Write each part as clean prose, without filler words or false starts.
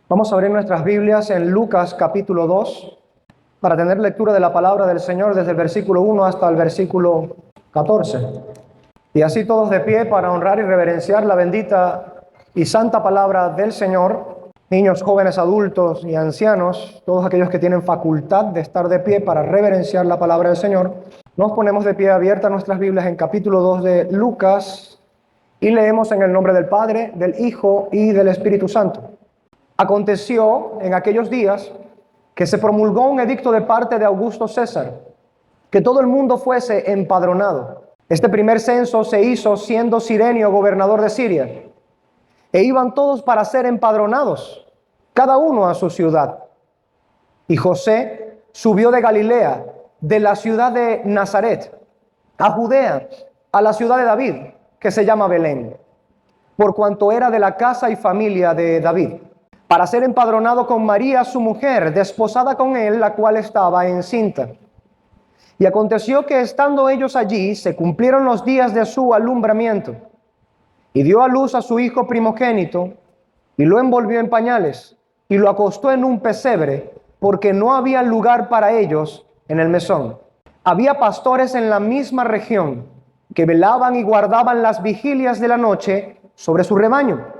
Vamos a abrir nuestras Biblias en Lucas capítulo 2 para tener lectura de la palabra del Señor desde el versículo 1 hasta el versículo 14. Y así todos de pie para honrar y reverenciar la bendita y santa palabra del Señor. Niños, jóvenes, adultos y ancianos, todos aquellos que tienen facultad de estar de pie para reverenciar la palabra del Señor, nos ponemos de pie abiertas nuestras Biblias en capítulo 2 de Lucas y leemos en el nombre del Padre, del Hijo y del Espíritu Santo. Aconteció en aquellos días que se promulgó un edicto de parte de Augusto César, que todo el mundo fuese empadronado. Este primer censo se hizo siendo Cirenio gobernador de Siria, e iban todos para ser empadronados, cada uno a su ciudad. Y José subió de Galilea, de la ciudad de Nazaret, a Judea, a la ciudad de David, que se llama Belén, por cuanto era de la casa y familia de David, para ser empadronado con María, su mujer, desposada con él, la cual estaba encinta. Y aconteció que estando ellos allí, se cumplieron los días de su alumbramiento, y dio a luz a su hijo primogénito, y lo envolvió en pañales, y lo acostó en un pesebre, porque no había lugar para ellos en el mesón. Había pastores en la misma región, que velaban y guardaban las vigilias de la noche sobre su rebaño.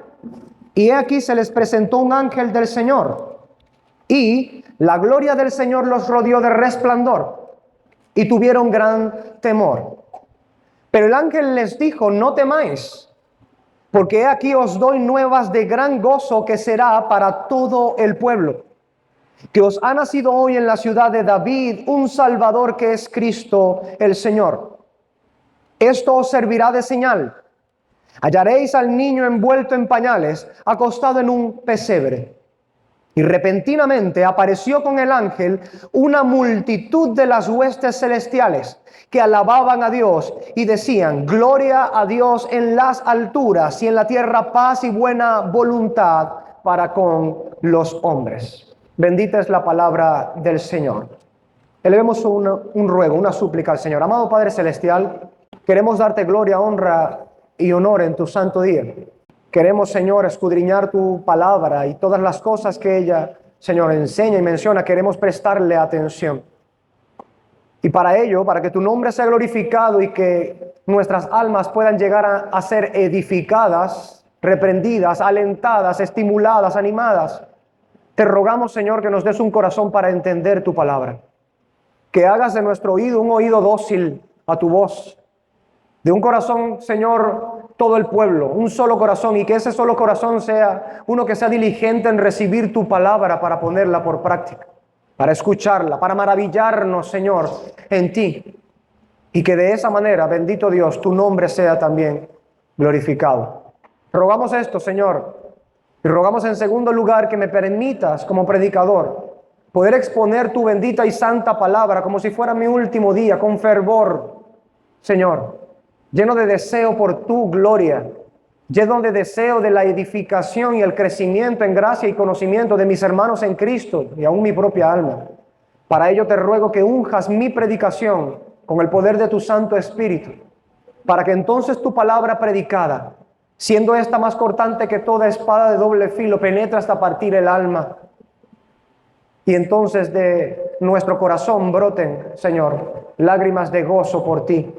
Y he aquí se les presentó un ángel del Señor, y la gloria del Señor los rodeó de resplandor, y tuvieron gran temor. Pero el ángel les dijo: no temáis, porque he aquí os doy nuevas de gran gozo que será para todo el pueblo, que os ha nacido hoy en la ciudad de David un Salvador, que es Cristo el Señor. Esto os servirá de señal: hallaréis al niño envuelto en pañales, acostado en un pesebre. Y repentinamente apareció con el ángel una multitud de las huestes celestiales, que alababan a Dios y decían: gloria a Dios en las alturas, y en la tierra paz y buena voluntad para con los hombres. Bendita es la palabra del Señor. Elevemos un ruego, una súplica al Señor. Amado Padre Celestial, queremos darte gloria, honra y honor en tu santo día. Queremos, Señor, escudriñar tu palabra y todas las cosas que ella, Señor, enseña y menciona, queremos prestarle atención. Y para ello, para que tu nombre sea glorificado y que nuestras almas puedan llegar a ser edificadas, reprendidas, alentadas, estimuladas, animadas, te rogamos, Señor, que nos des un corazón para entender tu palabra. Que hagas de nuestro oído un oído dócil a tu voz. De un corazón, Señor, todo el pueblo, un solo corazón, y que ese solo corazón sea uno que sea diligente en recibir tu palabra para ponerla por práctica, para escucharla, para maravillarnos, Señor, en ti. Y que de esa manera, bendito Dios, tu nombre sea también glorificado. Rogamos esto, Señor, y rogamos en segundo lugar que me permitas como predicador poder exponer tu bendita y santa palabra como si fuera mi último día, con fervor, Señor, lleno de deseo por tu gloria, lleno de deseo de la edificación y el crecimiento en gracia y conocimiento de mis hermanos en Cristo y aún mi propia alma. Para ello te ruego que unjas mi predicación con el poder de tu Santo Espíritu, para que entonces tu palabra predicada, siendo esta más cortante que toda espada de doble filo, penetre hasta partir el alma, y entonces de nuestro corazón broten, Señor, lágrimas de gozo por ti,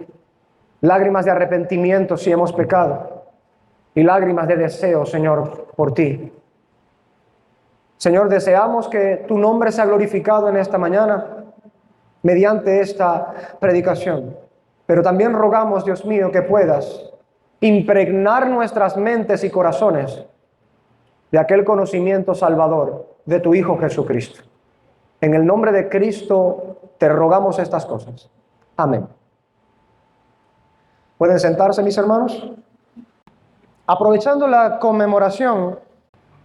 lágrimas de arrepentimiento si hemos pecado, y lágrimas de deseo, Señor, por ti. Señor, deseamos que tu nombre sea glorificado en esta mañana mediante esta predicación. Pero también rogamos, Dios mío, que puedas impregnar nuestras mentes y corazones de aquel conocimiento salvador de tu Hijo Jesucristo. En el nombre de Cristo te rogamos estas cosas. Amén. ¿Pueden sentarse, mis hermanos? Aprovechando la conmemoración,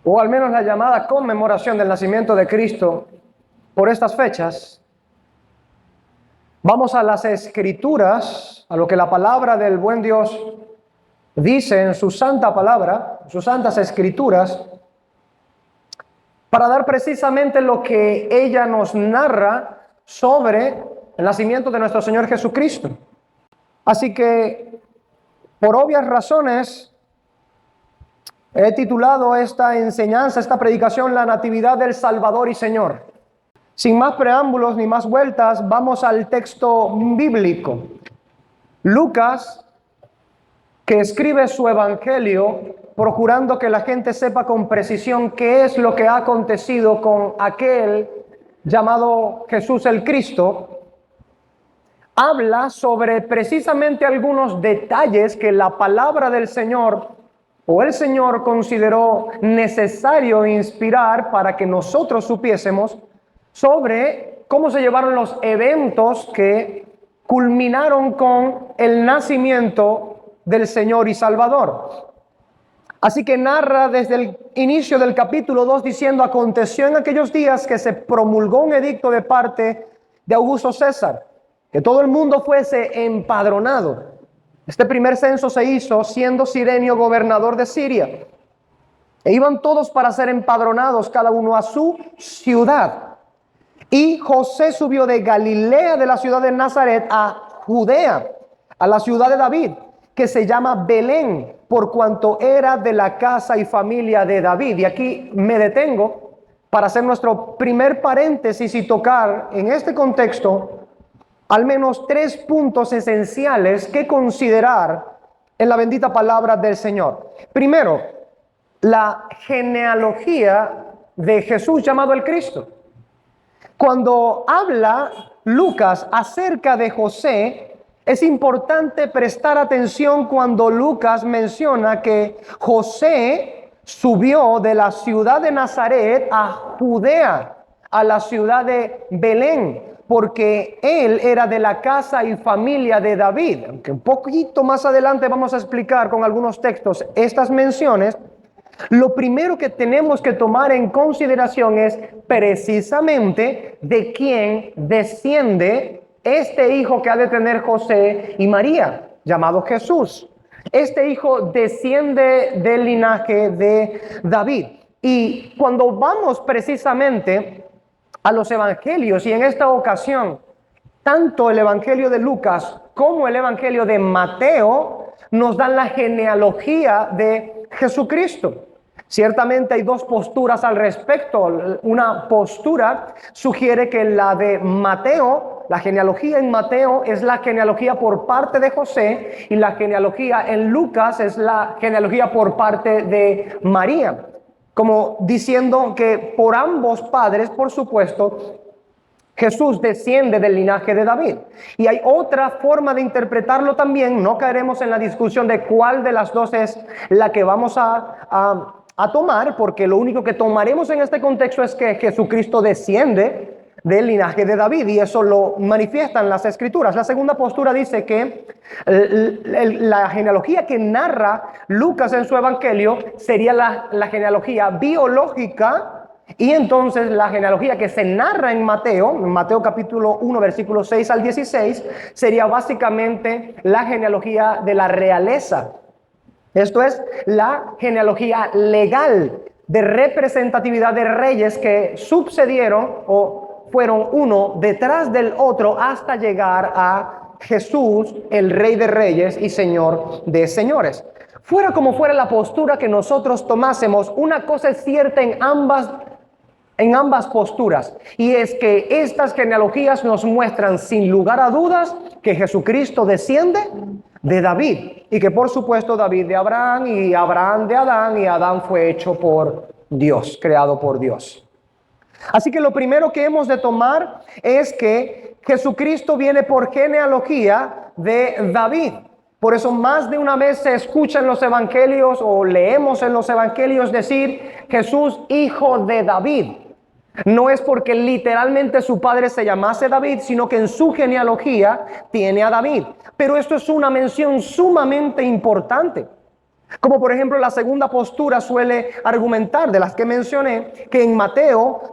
o al menos la llamada conmemoración del nacimiento de Cristo por estas fechas, vamos a las Escrituras, a lo que la palabra del buen Dios dice en su santa palabra, sus santas Escrituras, para dar precisamente lo que ella nos narra sobre el nacimiento de nuestro Señor Jesucristo. Así que, por obvias razones, He titulado esta enseñanza, esta predicación, La Natividad del Salvador y Señor. Sin más preámbulos ni más vueltas, vamos al texto bíblico. Lucas, que escribe su evangelio procurando que la gente sepa con precisión qué es lo que ha acontecido con aquel llamado Jesús el Cristo, habla sobre precisamente algunos detalles que la palabra del Señor o el Señor consideró necesario inspirar para que nosotros supiésemos sobre cómo se llevaron los eventos que culminaron con el nacimiento del Señor y Salvador. Así que narra desde el inicio del capítulo 2 diciendo: aconteció en aquellos días que se promulgó un edicto de parte de Augusto César, que todo el mundo fuese empadronado. Este primer censo se hizo siendo Cirenio gobernador de Siria. E iban todos para ser empadronados, cada uno a su ciudad. Y José subió de Galilea, de la ciudad de Nazaret, a Judea, a la ciudad de David, que se llama Belén, por cuanto era de la casa y familia de David. Y aquí me detengo para hacer nuestro primer paréntesis y tocar en este contexto al menos 3 puntos esenciales que considerar en la bendita palabra del Señor. Primero, la genealogía de Jesús llamado el Cristo. Cuando habla Lucas acerca de José, es importante prestar atención cuando Lucas menciona que José subió de la ciudad de Nazaret a Judea, a la ciudad de Belén, porque él era de la casa y familia de David. Aunque un poquito más adelante vamos a explicar con algunos textos estas menciones, lo primero que tenemos que tomar en consideración es precisamente de quién desciende este hijo que ha de tener José y María, llamado Jesús. Este hijo desciende del linaje de David. Y cuando vamos precisamente a los evangelios, y en esta ocasión, tanto el evangelio de Lucas como el evangelio de Mateo nos dan la genealogía de Jesucristo. Ciertamente hay 2 posturas al respecto. Una postura sugiere que la de Mateo, la genealogía en Mateo es la genealogía por parte de José, y la genealogía en Lucas es la genealogía por parte de María. Como diciendo que por ambos padres, por supuesto, Jesús desciende del linaje de David. Y hay otra forma de interpretarlo también. No caeremos en la discusión de cuál de las dos es la que vamos a tomar, porque lo único que tomaremos en este contexto es que Jesucristo desciende del linaje de David, y eso lo manifiestan las Escrituras. La segunda postura dice que la genealogía que narra Lucas en su evangelio sería la genealogía biológica, y entonces la genealogía que se narra en Mateo capítulo 1 versículos 6 al 16, sería básicamente la genealogía de la realeza. Esto es la genealogía legal de representatividad de reyes que sucedieron o fueron uno detrás del otro hasta llegar a Jesús, el Rey de Reyes y Señor de Señores. Fuera como fuera la postura que nosotros tomásemos, una cosa es cierta en ambas posturas, y es que estas genealogías nos muestran sin lugar a dudas que Jesucristo desciende de David, y que por supuesto David de Abraham, y Abraham de Adán, y Adán fue hecho por Dios, creado por Dios. Así que lo primero que hemos de tomar es que Jesucristo viene por genealogía de David. Por eso más de una vez se escucha en los evangelios o leemos en los evangelios decir Jesús, hijo de David. No es porque literalmente su padre se llamase David, sino que en su genealogía tiene a David. Pero esto es una mención sumamente importante. Como por ejemplo la segunda postura suele argumentar, de las que mencioné, que en Mateo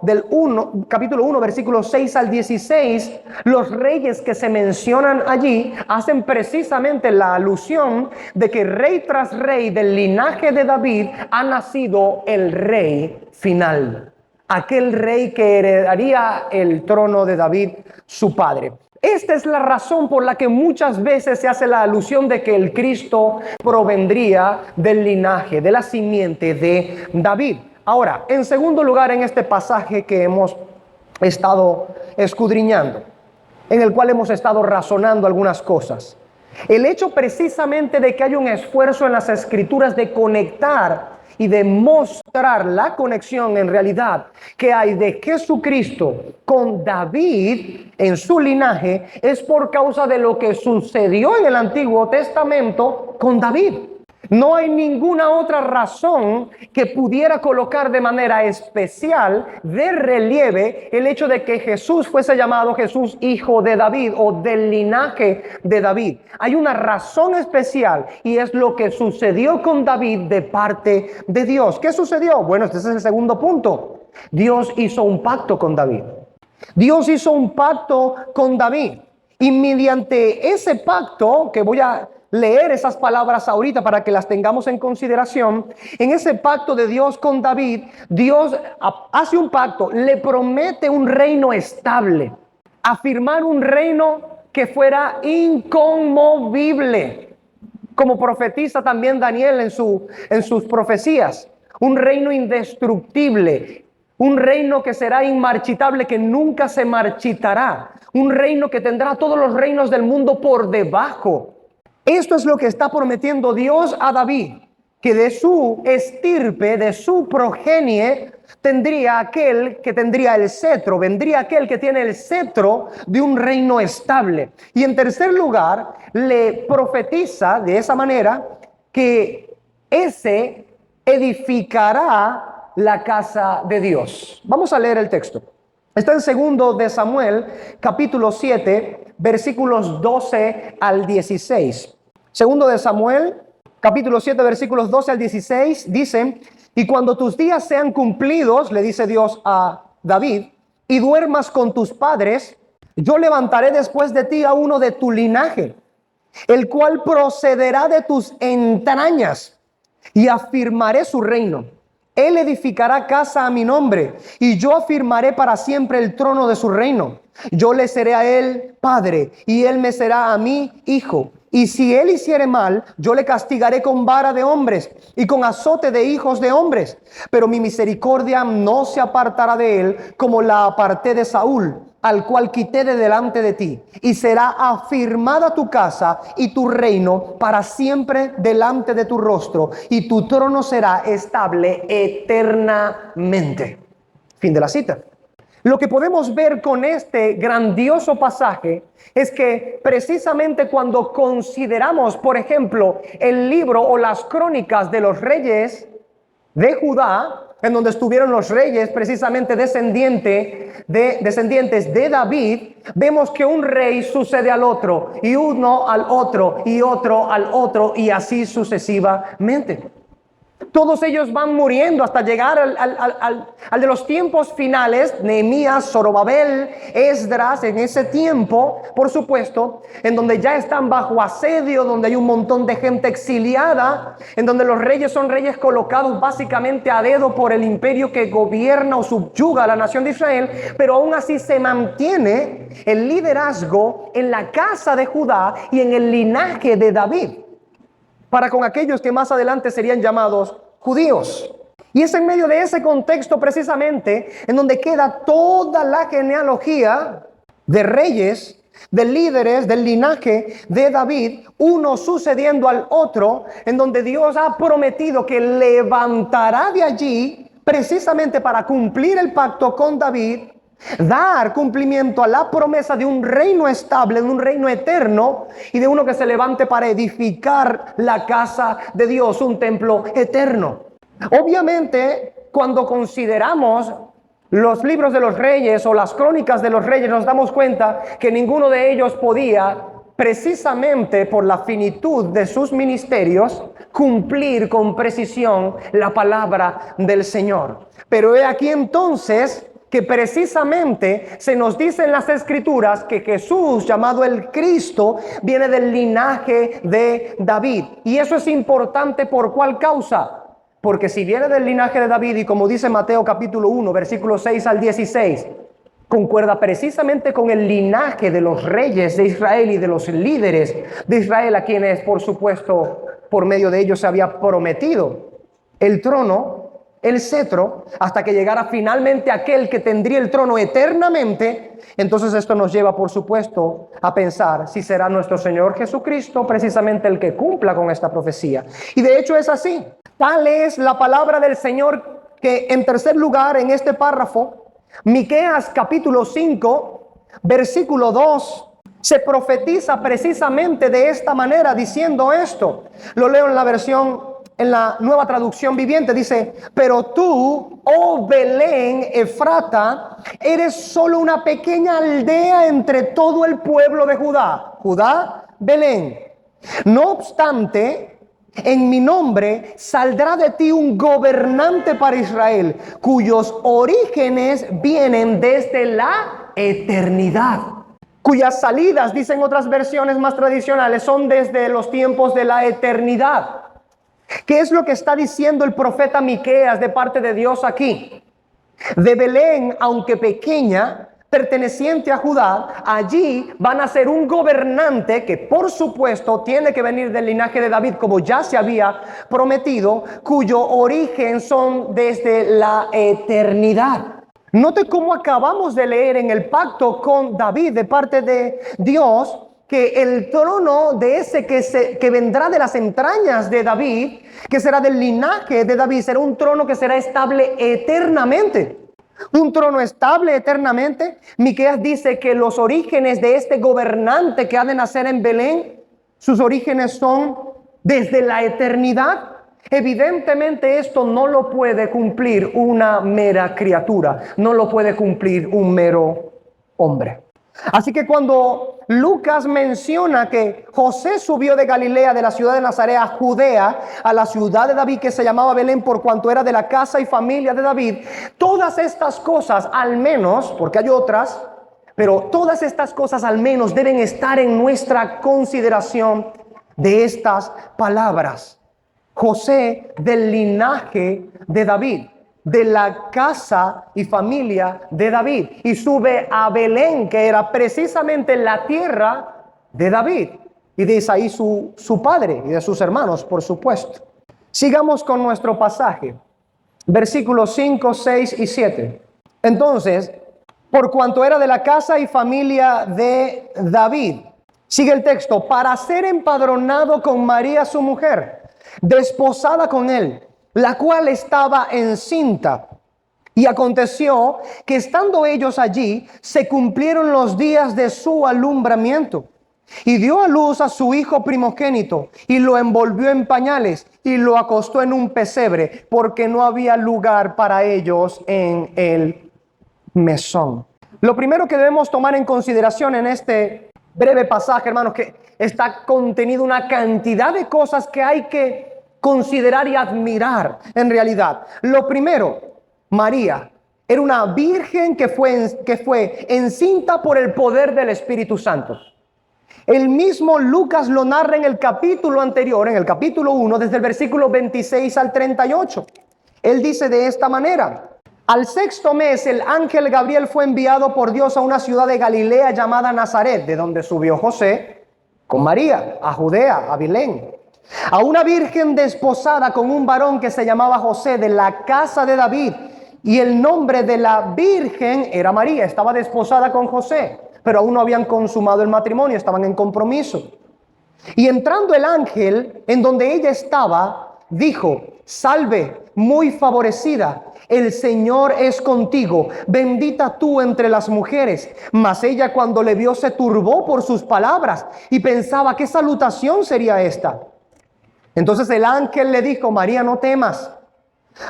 capítulo 1 versículos 6 al 16, los reyes que se mencionan allí hacen precisamente la alusión de que rey tras rey del linaje de David ha nacido el rey final, aquel rey que heredaría el trono de David, su padre. Esta es la razón por la que muchas veces se hace la alusión de que el Cristo provendría del linaje, de la simiente de David. Ahora, en segundo lugar, en este pasaje que hemos estado escudriñando, en el cual hemos estado razonando algunas cosas, el hecho precisamente de que hay un esfuerzo en las Escrituras de conectar y de mostrar la conexión en realidad que hay de Jesucristo con David en su linaje, es por causa de lo que sucedió en el Antiguo Testamento con David. No hay ninguna otra razón que pudiera colocar de manera especial de relieve el hecho de que Jesús fuese llamado Jesús hijo de David o del linaje de David. Hay una razón especial y es lo que sucedió con David de parte de Dios. ¿Qué sucedió? Bueno, este es el segundo punto. Dios hizo un pacto con David. Dios hizo un pacto con David y mediante ese pacto, que voy a leer esas palabras ahorita para que las tengamos en consideración, en ese pacto de Dios con David, Dios hace un pacto, le promete un reino estable, afirmar un reino que fuera inconmovible, como profetiza también Daniel en sus profecías, un reino indestructible, un reino que será inmarchitable, que nunca se marchitará, un reino que tendrá todos los reinos del mundo por debajo. Esto es lo que está prometiendo Dios a David, que de su estirpe, de su progenie, tendría aquel que tendría el cetro, vendría aquel que tiene el cetro de un reino estable. Y en tercer lugar, le profetiza de esa manera que ese edificará la casa de Dios. Vamos a leer el texto. Está en 2 de Samuel, capítulo 7, versículos 12 al 16. 2 de Samuel, capítulo 7, versículos 12 al 16, dice: y cuando tus días sean cumplidos, le dice Dios a David, y duermas con tus padres, yo levantaré después de ti a uno de tu linaje, el cual procederá de tus entrañas, y afirmaré su reino. Él edificará casa a mi nombre, y yo afirmaré para siempre el trono de su reino. Yo le seré a él padre, y él me será a mí hijo. Y si él hiciere mal, yo le castigaré con vara de hombres y con azote de hijos de hombres. Pero mi misericordia no se apartará de él, como la aparté de Saúl, al cual quité de delante de ti. Y será afirmada tu casa y tu reino para siempre delante de tu rostro, y tu trono será estable eternamente. Fin de la cita. Lo que podemos ver con este grandioso pasaje es que precisamente cuando consideramos, por ejemplo, el libro o las crónicas de los reyes de Judá, en donde estuvieron los reyes precisamente descendientes de David, vemos que un rey sucede al otro, y uno al otro, y otro al otro, y así sucesivamente. Todos ellos van muriendo hasta llegar al de los tiempos finales, Nehemías, Zorobabel, Esdras, en ese tiempo, por supuesto, en donde ya están bajo asedio, donde hay un montón de gente exiliada, en donde los reyes son reyes colocados básicamente a dedo por el imperio que gobierna o subyuga a la nación de Israel, pero aún así se mantiene el liderazgo en la casa de Judá y en el linaje de David, para con aquellos que más adelante serían llamados judíos. Y es en medio de ese contexto precisamente en donde queda toda la genealogía de reyes, de líderes del linaje de David, uno sucediendo al otro, en donde Dios ha prometido que levantará de allí precisamente para cumplir el pacto con David, dar cumplimiento a la promesa de un reino estable, de un reino eterno, y de uno que se levante para edificar la casa de Dios, un templo eterno. Obviamente, cuando consideramos los libros de los reyes o las crónicas de los reyes, nos damos cuenta que ninguno de ellos podía, precisamente por la finitud de sus ministerios, cumplir con precisión la palabra del Señor. Pero he aquí entonces que precisamente se nos dice en las Escrituras que Jesús, llamado el Cristo, viene del linaje de David. Y eso es importante. ¿Por cuál causa? Porque si viene del linaje de David, y como dice Mateo capítulo 1, versículos 6 al 16, concuerda precisamente con el linaje de los reyes de Israel y de los líderes de Israel, a quienes, por supuesto, por medio de ellos se había prometido el trono, el cetro, hasta que llegara finalmente aquel que tendría el trono eternamente. Entonces esto nos lleva, por supuesto, a pensar si será nuestro Señor Jesucristo precisamente el que cumpla con esta profecía. Y de hecho es así. Tal es la palabra del Señor que, en tercer lugar, en este párrafo, Miqueas capítulo 5, versículo 2, se profetiza precisamente de esta manera, diciendo esto. Lo leo en la Nueva Traducción Viviente. Dice: pero tú, oh Belén Efrata, eres solo una pequeña aldea entre todo el pueblo de Judá. Judá, Belén. No obstante, en mi nombre saldrá de ti un gobernante para Israel, cuyos orígenes vienen desde la eternidad, cuyas salidas, dicen otras versiones más tradicionales, son desde los tiempos de la eternidad. ¿Qué es lo que está diciendo el profeta Miqueas de parte de Dios aquí? De Belén, aunque pequeña, perteneciente a Judá, allí van a ser un gobernante que, por supuesto, tiene que venir del linaje de David, como ya se había prometido, cuyo origen son desde la eternidad. Note cómo acabamos de leer en el pacto con David de parte de Dios, que el trono de ese que vendrá de las entrañas de David, que será del linaje de David, será un trono que será estable eternamente. Un trono estable eternamente. Miqueas dice que los orígenes de este gobernante que ha de nacer en Belén, sus orígenes son desde la eternidad. Evidentemente esto no lo puede cumplir una mera criatura, no lo puede cumplir un mero hombre. Así que cuando Lucas menciona que José subió de Galilea, de la ciudad de Nazaret a Judea, a la ciudad de David que se llamaba Belén por cuanto era de la casa y familia de David, todas estas cosas al menos, porque hay otras, pero todas estas cosas al menos deben estar en nuestra consideración de estas palabras. José del linaje de David, de la casa y familia de David, y sube a Belén, que era precisamente la tierra de David, y de Isaí su padre y de sus hermanos, por supuesto. Sigamos con nuestro pasaje, versículos 5, 6 y 7. Entonces, por cuanto era de la casa y familia de David, sigue el texto, para ser empadronado con María su mujer, desposada con él, la cual estaba encinta. Y aconteció que estando ellos allí, se cumplieron los días de su alumbramiento. Y dio a luz a su hijo primogénito, y lo envolvió en pañales, y lo acostó en un pesebre, porque no había lugar para ellos en el mesón. Lo primero que debemos tomar en consideración en este breve pasaje, hermanos, que está contenido una cantidad de cosas que hay que considerar y admirar en realidad. Lo primero, María era una virgen que fue encinta por el poder del Espíritu Santo. El mismo Lucas lo narra en el capítulo anterior, en el capítulo 1, desde el versículo 26 al 38. Él dice de esta manera: al sexto mes el ángel Gabriel fue enviado por Dios a una ciudad de Galilea llamada Nazaret, de donde subió José con María a Judea, a Belén, a una virgen desposada con un varón que se llamaba José, de la casa de David, y el nombre de la virgen era María. Estaba desposada con José, pero aún no habían consumado el matrimonio, estaban en compromiso. Y entrando el ángel en donde ella estaba, dijo: salve, muy favorecida, el Señor es contigo, bendita tú entre las mujeres. Mas ella, cuando le vio, se turbó por sus palabras y pensaba: ¿qué salutación sería esta? Entonces el ángel le dijo: María, no temas,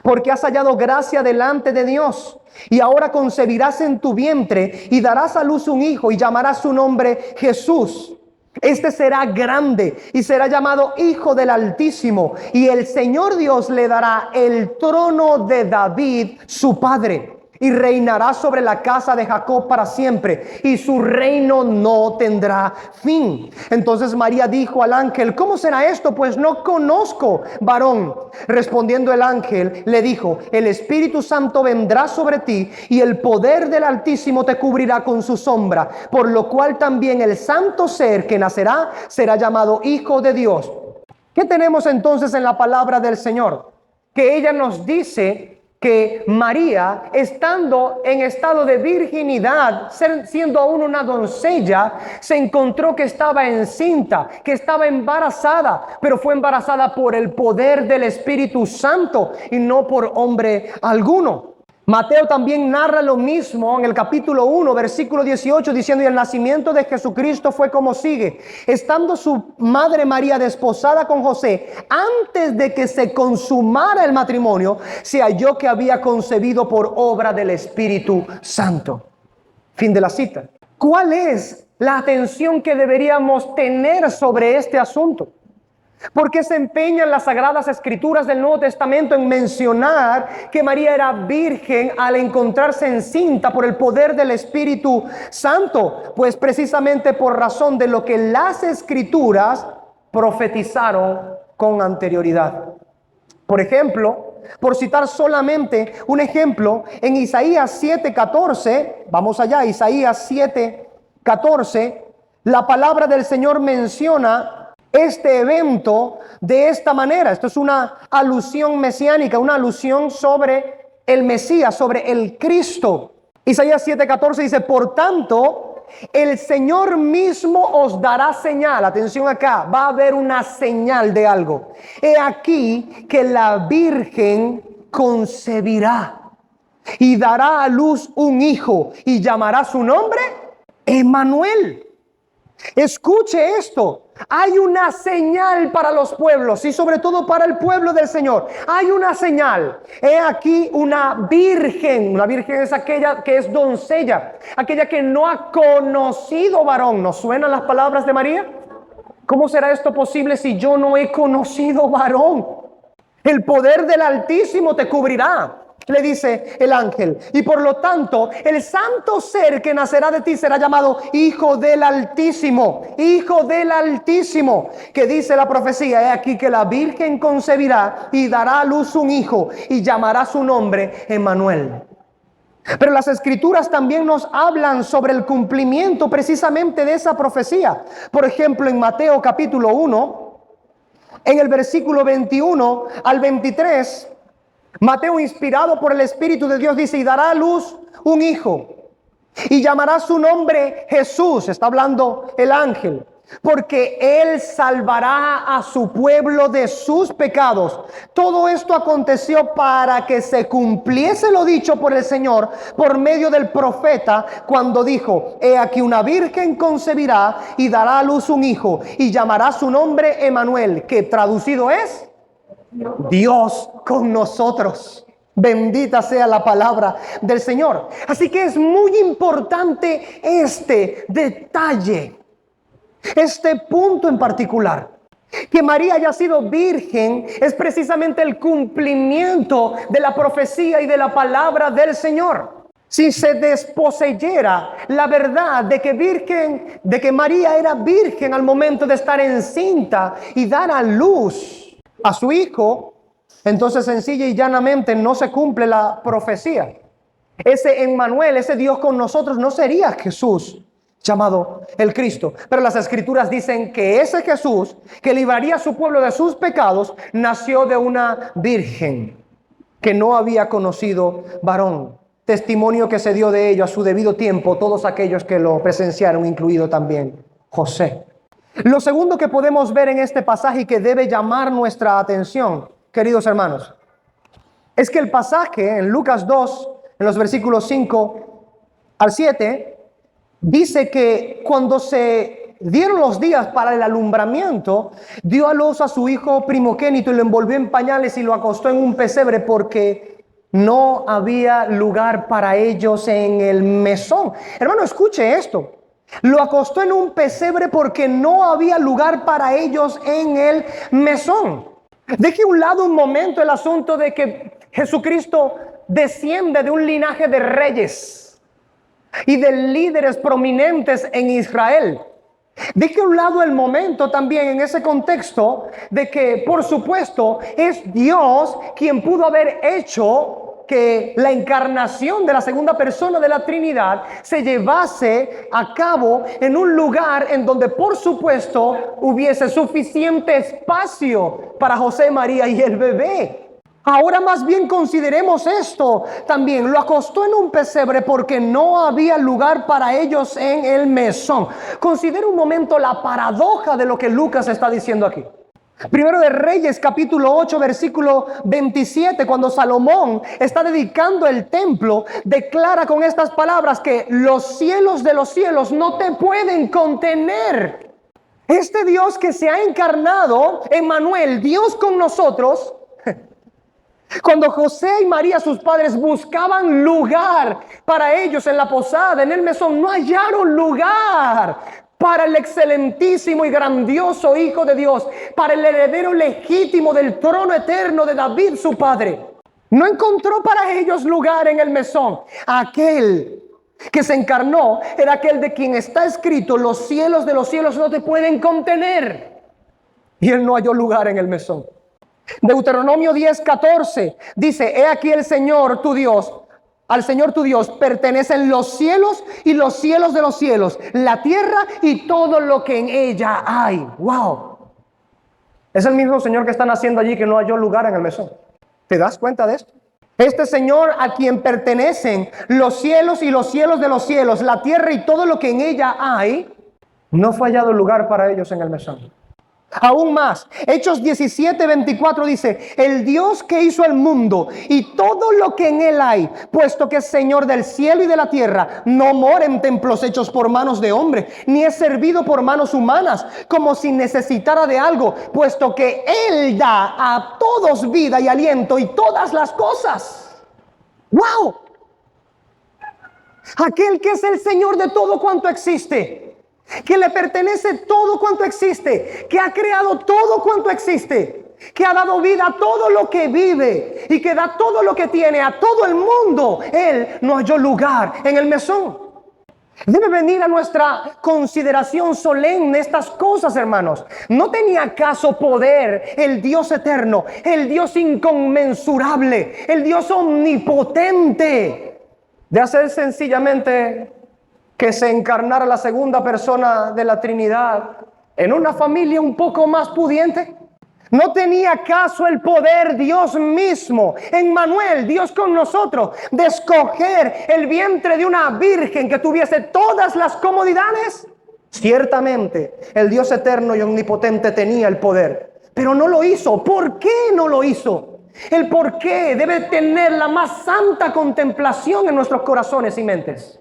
porque has hallado gracia delante de Dios, y ahora concebirás en tu vientre y darás a luz un hijo, y llamarás su nombre Jesús. Este será grande y será llamado Hijo del Altísimo, y el Señor Dios le dará el trono de David su padre. y reinará sobre la casa de Jacob para siempre, y su reino no tendrá fin. Entonces María dijo al ángel: ¿cómo será esto? Pues no conozco varón. Respondiendo el ángel, le dijo: el Espíritu Santo vendrá sobre ti, y el poder del Altísimo te cubrirá con su sombra, por lo cual también el santo ser que nacerá será llamado Hijo de Dios. ¿Qué tenemos entonces en la palabra del Señor? Que ella nos dice que María, estando en estado de virginidad, siendo aún una doncella, se encontró que estaba encinta, que estaba embarazada, pero fue embarazada por el poder del Espíritu Santo y no por hombre alguno. Mateo también narra lo mismo en el capítulo 1, versículo 18, diciendo: y el nacimiento de Jesucristo fue como sigue. Estando su madre María desposada con José, antes de que se consumara el matrimonio, se halló que había concebido por obra del Espíritu Santo. Fin de la cita. ¿Cuál es la atención que deberíamos tener sobre este asunto? ¿Por qué se empeñan las Sagradas Escrituras del Nuevo Testamento en mencionar que María era virgen al encontrarse encinta por el poder del Espíritu Santo? Pues precisamente por razón de lo que las Escrituras profetizaron con anterioridad. Por ejemplo, por citar solamente un ejemplo, en Isaías 7:14, vamos allá, Isaías 7:14, la palabra del Señor menciona este evento de esta manera. Esto es una alusión mesiánica, una alusión sobre el Mesías, sobre el Cristo. Isaías 7:14 dice: por tanto, el Señor mismo os dará señal. Atención acá, va a haber una señal de algo. He aquí que la Virgen concebirá y dará a luz un hijo y llamará su nombre Emmanuel. Escuche esto. Hay una señal para los pueblos y sobre todo para el pueblo del Señor. Hay una señal. He aquí una virgen. Una virgen es aquella que es doncella, aquella que no ha conocido varón. ¿Nos suenan las palabras de María? ¿Cómo será esto posible si yo no he conocido varón? El poder del Altísimo te cubrirá, le dice el ángel, y por lo tanto el santo ser que nacerá de ti será llamado Hijo del Altísimo. Hijo del Altísimo, que dice la profecía: he aquí que la Virgen concebirá y dará a luz un hijo y llamará su nombre Emmanuel. Pero las Escrituras también nos hablan sobre el cumplimiento precisamente de esa profecía. Por ejemplo, en Mateo capítulo 1, en el versículo 21 al 23, Mateo, inspirado por el Espíritu de Dios, dice: y dará a luz un hijo y llamará su nombre Jesús. Está hablando el ángel, porque él salvará a su pueblo de sus pecados. Todo esto aconteció para que se cumpliese lo dicho por el Señor por medio del profeta, cuando dijo: he aquí una virgen concebirá y dará a luz un hijo y llamará su nombre Emmanuel, que traducido es Dios con nosotros. Bendita sea la palabra del Señor. Así que es muy importante este detalle, este punto en particular. Que María haya sido virgen es precisamente el cumplimiento de la profecía y de la palabra del Señor. Si se desposeyera la verdad de que María era virgen al momento de estar encinta y dar a luz a su hijo, entonces sencilla y llanamente no se cumple la profecía. Ese Emmanuel, ese Dios con nosotros, no sería Jesús llamado el Cristo. Pero las Escrituras dicen que ese Jesús, que libraría a su pueblo de sus pecados, nació de una virgen que no había conocido varón. Testimonio que se dio de ello a su debido tiempo todos aquellos que lo presenciaron, incluido también José. Lo segundo que podemos ver en este pasaje y que debe llamar nuestra atención, queridos hermanos, es que el pasaje en Lucas 2, en los versículos 5 al 7, dice que cuando se dieron los días para el alumbramiento, dio a luz a su hijo primogénito y lo envolvió en pañales y lo acostó en un pesebre porque no había lugar para ellos en el mesón. Hermano, escuche esto. Lo acostó en un pesebre porque no había lugar para ellos en el mesón. Deje a un lado un momento el asunto de que Jesucristo desciende de un linaje de reyes y de líderes prominentes en Israel. Deje a un lado el momento también en ese contexto de que, por supuesto, es Dios quien pudo haber hecho que la encarnación de la segunda persona de la Trinidad se llevase a cabo en un lugar en donde, por supuesto, hubiese suficiente espacio para José, María y el bebé. Ahora más bien consideremos esto también. Lo acostó en un pesebre porque no había lugar para ellos en el mesón. Considera un momento la paradoja de lo que Lucas está diciendo aquí. Primero de Reyes, capítulo 8, versículo 27, cuando Salomón está dedicando el templo, declara con estas palabras que los cielos de los cielos no te pueden contener. Este Dios que se ha encarnado, Emmanuel, Dios con nosotros. Cuando José y María, sus padres, buscaban lugar para ellos en la posada, en el mesón, no hallaron lugar para el excelentísimo y grandioso Hijo de Dios, para el heredero legítimo del trono eterno de David, su padre. No encontró para ellos lugar en el mesón. Aquel que se encarnó era aquel de quien está escrito: los cielos de los cielos no te pueden contener. Y él no halló lugar en el mesón. Deuteronomio 10:14 dice: he aquí el Señor tu Dios, al Señor tu Dios pertenecen los cielos y los cielos de los cielos, la tierra y todo lo que en ella hay. ¡Wow! Es el mismo Señor que están haciendo allí, que no halló lugar en el mesón. ¿Te das cuenta de esto? Este Señor a quien pertenecen los cielos y los cielos de los cielos, la tierra y todo lo que en ella hay, no fue hallado lugar para ellos en el mesón. Aún más, Hechos 17:24 dice: el Dios que hizo el mundo y todo lo que en él hay, puesto que es Señor del cielo y de la tierra, no mora en templos hechos por manos de hombre, ni es servido por manos humanas, como si necesitara de algo, puesto que él da a todos vida y aliento y todas las cosas. ¡Wow! Aquel que es el Señor de todo cuanto existe, que le pertenece todo cuanto existe, que ha creado todo cuanto existe, que ha dado vida a todo lo que vive y que da todo lo que tiene a todo el mundo. Él no halló lugar en el mesón. Debe venir a nuestra consideración solemne estas cosas, hermanos. ¿No tenía acaso poder el Dios eterno, el Dios inconmensurable, el Dios omnipotente, de hacer sencillamente que se encarnara la segunda persona de la Trinidad en una familia un poco más pudiente? ¿No tenía acaso el poder Dios mismo, Emmanuel, Dios con nosotros, de escoger el vientre de una virgen que tuviese todas las comodidades? Ciertamente, el Dios eterno y omnipotente tenía el poder, pero no lo hizo. ¿Por qué no lo hizo? El por qué debe tener la más santa contemplación en nuestros corazones y mentes.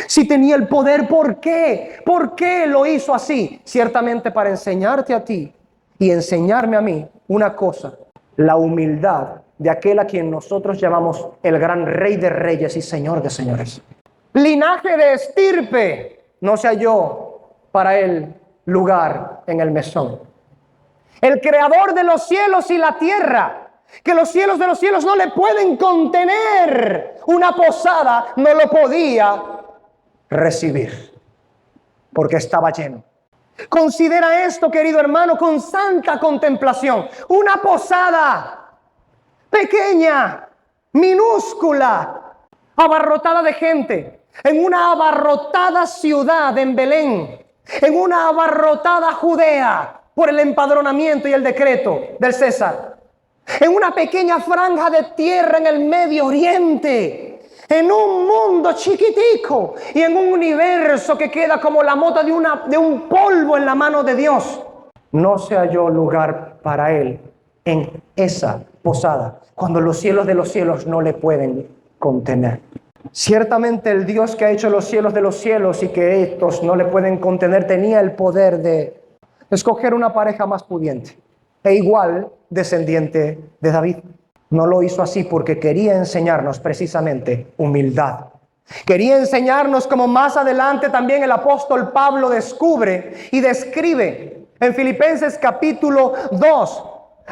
Si tenía el poder, ¿por qué? ¿Por qué lo hizo así? Ciertamente para enseñarte a ti y enseñarme a mí una cosa: la humildad de aquel a quien nosotros llamamos el gran Rey de Reyes y Señor de Señores. Linaje de estirpe, no se halló para él lugar en el mesón. El creador de los cielos y la tierra, que los cielos de los cielos no le pueden contener, una posada no lo podía recibir porque estaba lleno. Considera esto, querido hermano, con santa contemplación. Una posada pequeña, minúscula, abarrotada de gente, en una abarrotada ciudad en Belén, en una abarrotada Judea por el empadronamiento y el decreto del César, en una pequeña franja de tierra en el Medio Oriente, en un mundo chiquitico y en un universo que queda como la mota de un polvo en la mano de Dios. No se halló lugar para él en esa posada, cuando los cielos de los cielos no le pueden contener. Ciertamente el Dios que ha hecho los cielos de los cielos y que estos no le pueden contener tenía el poder de escoger una pareja más pudiente e igual descendiente de David. No lo hizo así porque quería enseñarnos precisamente humildad. Quería enseñarnos, como más adelante también el apóstol Pablo descubre y describe en Filipenses capítulo 2,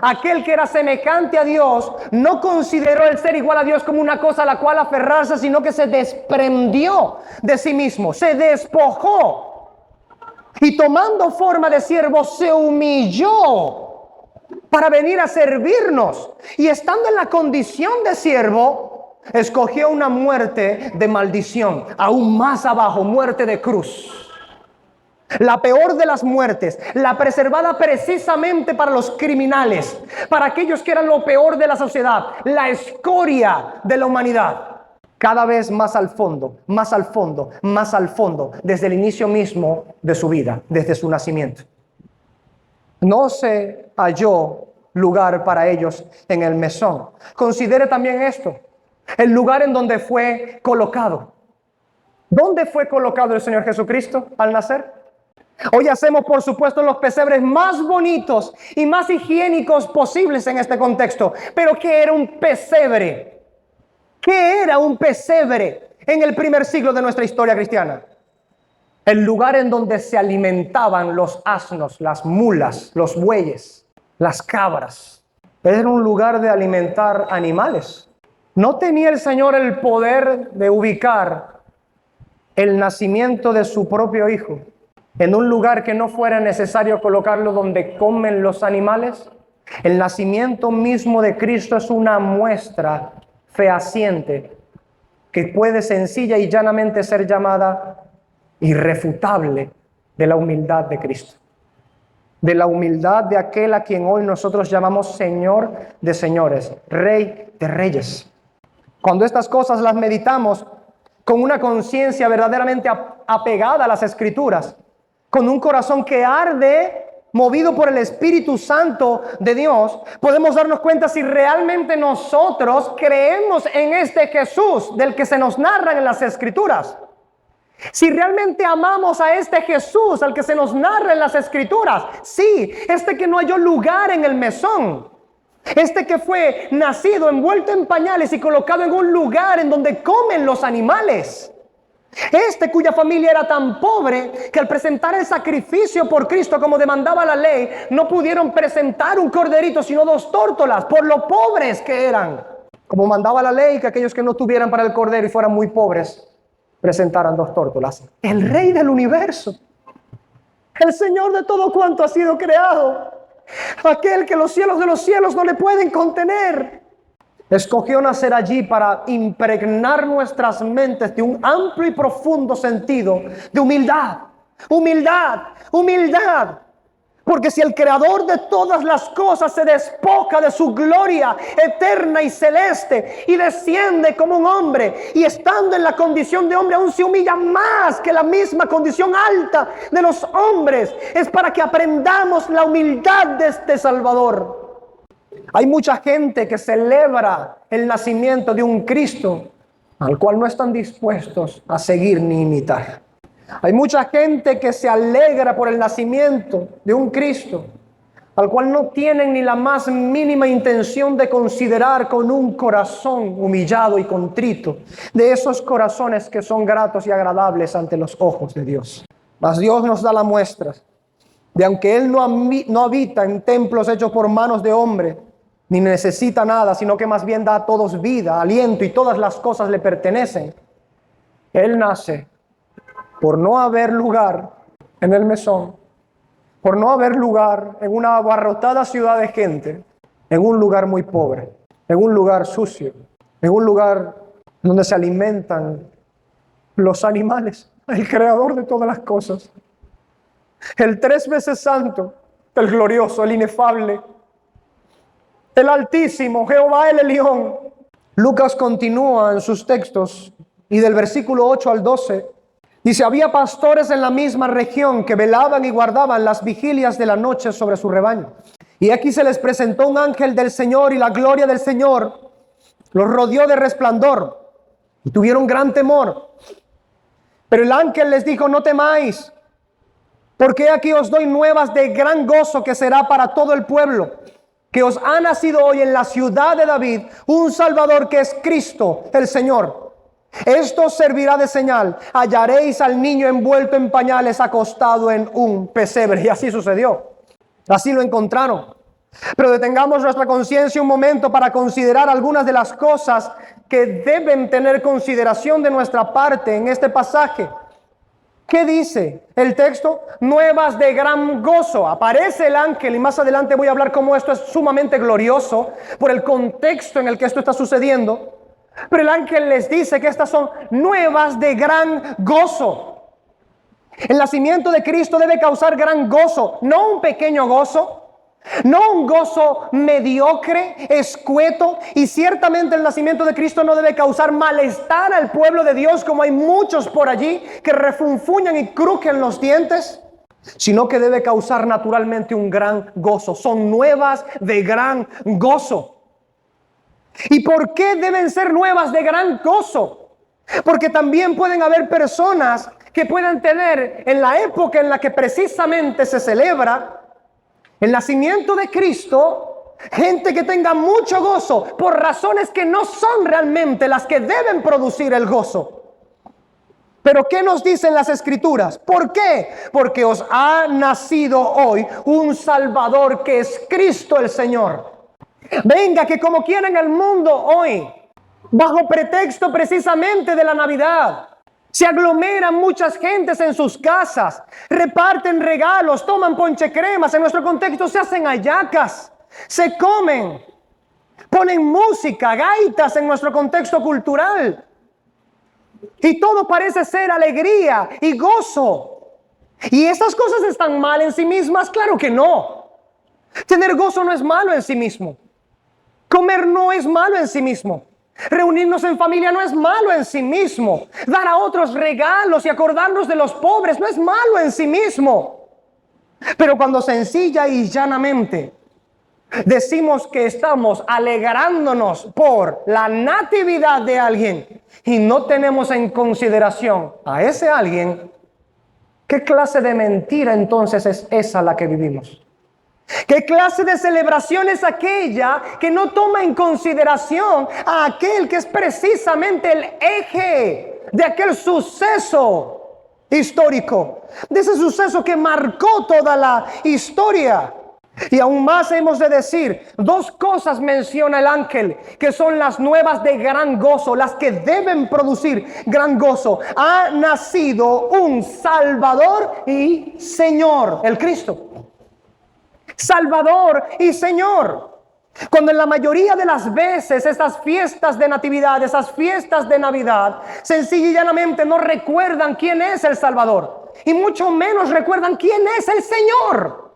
Aquel que era semejante a Dios no consideró el ser igual a Dios como una cosa a la cual aferrarse, sino que se desprendió de sí mismo, se despojó y tomando forma de siervo se humilló para venir a servirnos. Y estando en la condición de siervo, escogió una muerte de maldición, aún más abajo, muerte de cruz. La peor de las muertes, la preservada precisamente para los criminales, para aquellos que eran lo peor de la sociedad, la escoria de la humanidad. Cada vez más al fondo, más al fondo, más al fondo, desde el inicio mismo de su vida, desde su nacimiento. No se halló lugar para ellos en el mesón. Considere también esto, el lugar en donde fue colocado. ¿Dónde fue colocado el Señor Jesucristo al nacer? Hoy hacemos, por supuesto, los pesebres más bonitos y más higiénicos posibles en este contexto. Pero ¿qué era un pesebre? ¿Qué era un pesebre en el primer siglo de nuestra historia cristiana? El lugar en donde se alimentaban los asnos, las mulas, los bueyes, las cabras. Era un lugar de alimentar animales. ¿No tenía el Señor el poder de ubicar el nacimiento de su propio Hijo en un lugar que no fuera necesario colocarlo donde comen los animales? El nacimiento mismo de Cristo es una muestra fehaciente que puede sencilla y llanamente ser llamada irrefutable de la humildad de Cristo, de la humildad de aquel a quien hoy nosotros llamamos Señor de señores, Rey de reyes. Cuando estas cosas las meditamos con una conciencia verdaderamente apegada a las Escrituras, con un corazón que arde, movido por el Espíritu Santo de Dios, podemos darnos cuenta si realmente nosotros creemos en este Jesús del que se nos narran en las Escrituras. Si realmente amamos a este Jesús al que se nos narra en las Escrituras. Sí, este que no halló lugar en el mesón. Este que fue nacido, envuelto en pañales y colocado en un lugar en donde comen los animales. Este cuya familia era tan pobre que al presentar el sacrificio por Cristo como demandaba la ley, no pudieron presentar un corderito sino 2 tórtolas por lo pobres que eran. Como mandaba la ley que aquellos que no tuvieran para el cordero y fueran muy pobres presentaran 2 tórtolas. El Rey del universo, el Señor de todo cuanto ha sido creado, aquel que los cielos de los cielos no le pueden contener, escogió nacer allí para impregnar nuestras mentes de un amplio y profundo sentido de humildad, humildad, humildad. Porque si el creador de todas las cosas se despoja de su gloria eterna y celeste y desciende como un hombre, y estando en la condición de hombre aún se humilla más que la misma condición alta de los hombres, es para que aprendamos la humildad de este Salvador. Hay mucha gente que celebra el nacimiento de un Cristo al cual no están dispuestos a seguir ni imitar. Hay mucha gente que se alegra por el nacimiento de un Cristo al cual no tienen ni la más mínima intención de considerar con un corazón humillado y contrito, de esos corazones que son gratos y agradables ante los ojos de Dios. Mas Dios nos da la muestra de, aunque Él no habita en templos hechos por manos de hombre, ni necesita nada, sino que más bien da a todos vida, aliento, y todas las cosas le pertenecen. Él nace por no haber lugar en el mesón, por no haber lugar en una abarrotada ciudad de gente, en un lugar muy pobre, en un lugar sucio, en un lugar donde se alimentan los animales, el creador de todas las cosas, el 3 veces santo, el glorioso, el inefable, el Altísimo, Jehová el Elión. Lucas continúa en sus textos y del versículo 8 al 12 dice: había pastores en la misma región que velaban y guardaban las vigilias de la noche sobre su rebaño. Y aquí se les presentó un ángel del Señor, y la gloria del Señor los rodeó de resplandor, y tuvieron gran temor. Pero el ángel les dijo: no temáis, porque aquí os doy nuevas de gran gozo, que será para todo el pueblo, que os ha nacido hoy en la ciudad de David un Salvador, que es Cristo el Señor. Esto servirá de señal: hallaréis al niño envuelto en pañales, acostado en un pesebre. Y así sucedió. Así lo encontraron. Pero detengamos nuestra conciencia un momento para considerar algunas de las cosas que deben tener consideración de nuestra parte en este pasaje. ¿Qué dice el texto? Nuevas de gran gozo. Aparece el ángel y más adelante voy a hablar cómo esto es sumamente glorioso por el contexto en el que esto está sucediendo. Pero el ángel les dice que estas son nuevas de gran gozo. El nacimiento de Cristo debe causar gran gozo, no un pequeño gozo. No un gozo mediocre, escueto, y ciertamente el nacimiento de Cristo no debe causar malestar al pueblo de Dios, como hay muchos por allí que refunfuñan y crujen los dientes, sino que debe causar naturalmente un gran gozo. Son nuevas de gran gozo. ¿Y por qué deben ser nuevas de gran gozo? Porque también pueden haber personas que puedan tener en la época en la que precisamente se celebra el nacimiento de Cristo, gente que tenga mucho gozo por razones que no son realmente las que deben producir el gozo. Pero ¿qué nos dicen las Escrituras? ¿Por qué? Porque os ha nacido hoy un Salvador que es Cristo el Señor. Venga, que como quiera en el mundo hoy, bajo pretexto precisamente de la Navidad, se aglomeran muchas gentes en sus casas, reparten regalos, toman ponchecremas, en nuestro contexto se hacen hallacas, se comen, ponen música, gaitas en nuestro contexto cultural. Y todo parece ser alegría y gozo. ¿Y esas cosas están mal en sí mismas? Claro que no. Tener gozo no es malo en sí mismo. Comer no es malo en sí mismo. Reunirnos en familia no es malo en sí mismo. Dar a otros regalos y acordarnos de los pobres no es malo en sí mismo. Pero cuando sencilla y llanamente decimos que estamos alegrándonos por la natividad de alguien y no tenemos en consideración a ese alguien, ¿qué clase de mentira entonces es esa la que vivimos? ¿Qué clase de celebración es aquella que no toma en consideración a aquel que es precisamente el eje de aquel suceso histórico, de ese suceso que marcó toda la historia? Y aún más hemos de decir, dos cosas menciona el ángel que son las nuevas de gran gozo, las que deben producir gran gozo. Ha nacido un Salvador y Señor, el Cristo. Salvador y Señor. Cuando en la mayoría de las veces estas fiestas de natividad, esas fiestas de Navidad, sencilla y llanamente no recuerdan quién es el Salvador y mucho menos recuerdan quién es el Señor.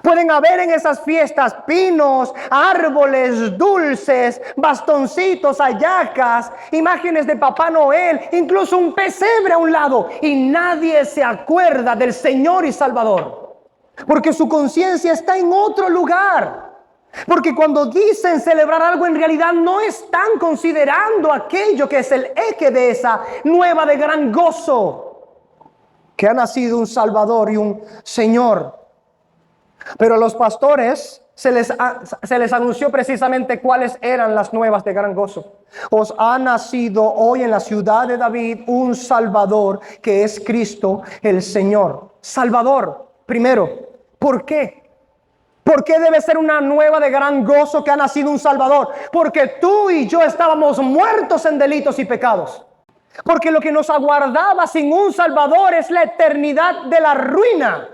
Pueden haber en esas fiestas pinos, árboles, dulces, bastoncitos, hallacas, imágenes de Papá Noel, incluso un pesebre a un lado, y nadie se acuerda del Señor y Salvador. Porque su conciencia está en otro lugar. Porque cuando dicen celebrar algo, en realidad no están considerando aquello que es el eje de esa nueva de gran gozo, que ha nacido un Salvador y un Señor. Pero a los pastores se les anunció precisamente cuáles eran las nuevas de gran gozo. Os ha nacido hoy en la ciudad de David un Salvador que es Cristo el Señor. Salvador, primero. ¿Por qué? ¿Por qué debe ser una nueva de gran gozo que ha nacido un Salvador? Porque tú y yo estábamos muertos en delitos y pecados. Porque lo que nos aguardaba sin un Salvador es la eternidad de la ruina,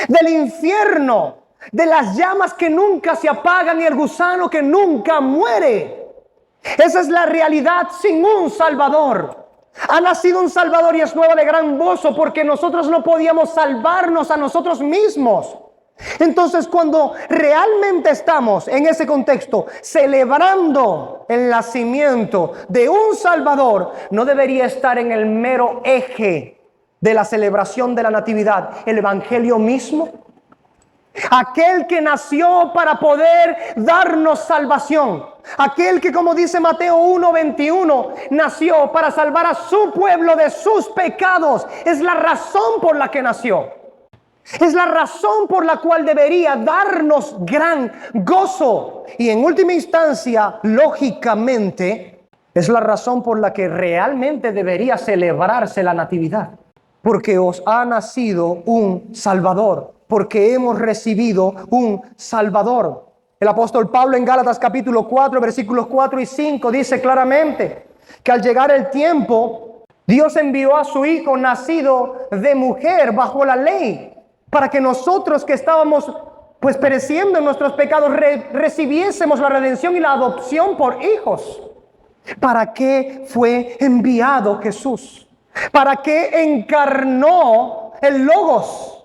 del infierno, de las llamas que nunca se apagan y el gusano que nunca muere. Esa es la realidad sin un Salvador. Ha nacido un Salvador y es nueva de gran gozo porque nosotros no podíamos salvarnos a nosotros mismos. Entonces, cuando realmente estamos en ese contexto celebrando el nacimiento de un Salvador, no debería estar en el mero eje de la celebración de la Natividad el Evangelio mismo. Aquel que nació para poder darnos salvación. Aquel que, como dice Mateo 1:21, nació para salvar a su pueblo de sus pecados. Es la razón por la que nació. Es la razón por la cual debería darnos gran gozo. Y en última instancia, lógicamente, es la razón por la que realmente debería celebrarse la Natividad. Porque os ha nacido un Salvador. porque hemos recibido un Salvador. El apóstol Pablo en Gálatas capítulo 4, versículos 4 y 5 dice claramente que al llegar el tiempo, Dios envió a su Hijo nacido de mujer bajo la ley, para que nosotros que estábamos pues pereciendo en nuestros pecados recibiésemos la redención y la adopción por hijos. ¿Para qué fue enviado Jesús? ¿Para qué encarnó el Logos?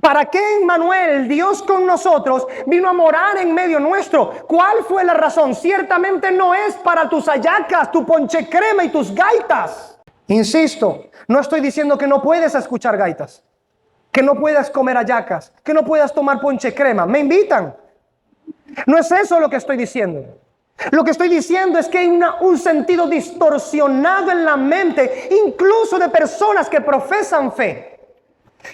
¿Para qué Emmanuel, Dios con nosotros, vino a morar en medio nuestro? ¿Cuál fue la razón? Ciertamente no es para tus hallacas, tu ponche crema y tus gaitas. Insisto, no estoy diciendo que no puedes escuchar gaitas, que no puedas comer hallacas, que no puedas tomar ponche crema. Me invitan. No es eso lo que estoy diciendo. Lo que estoy diciendo es que hay un sentido distorsionado en la mente, incluso de personas que profesan fe,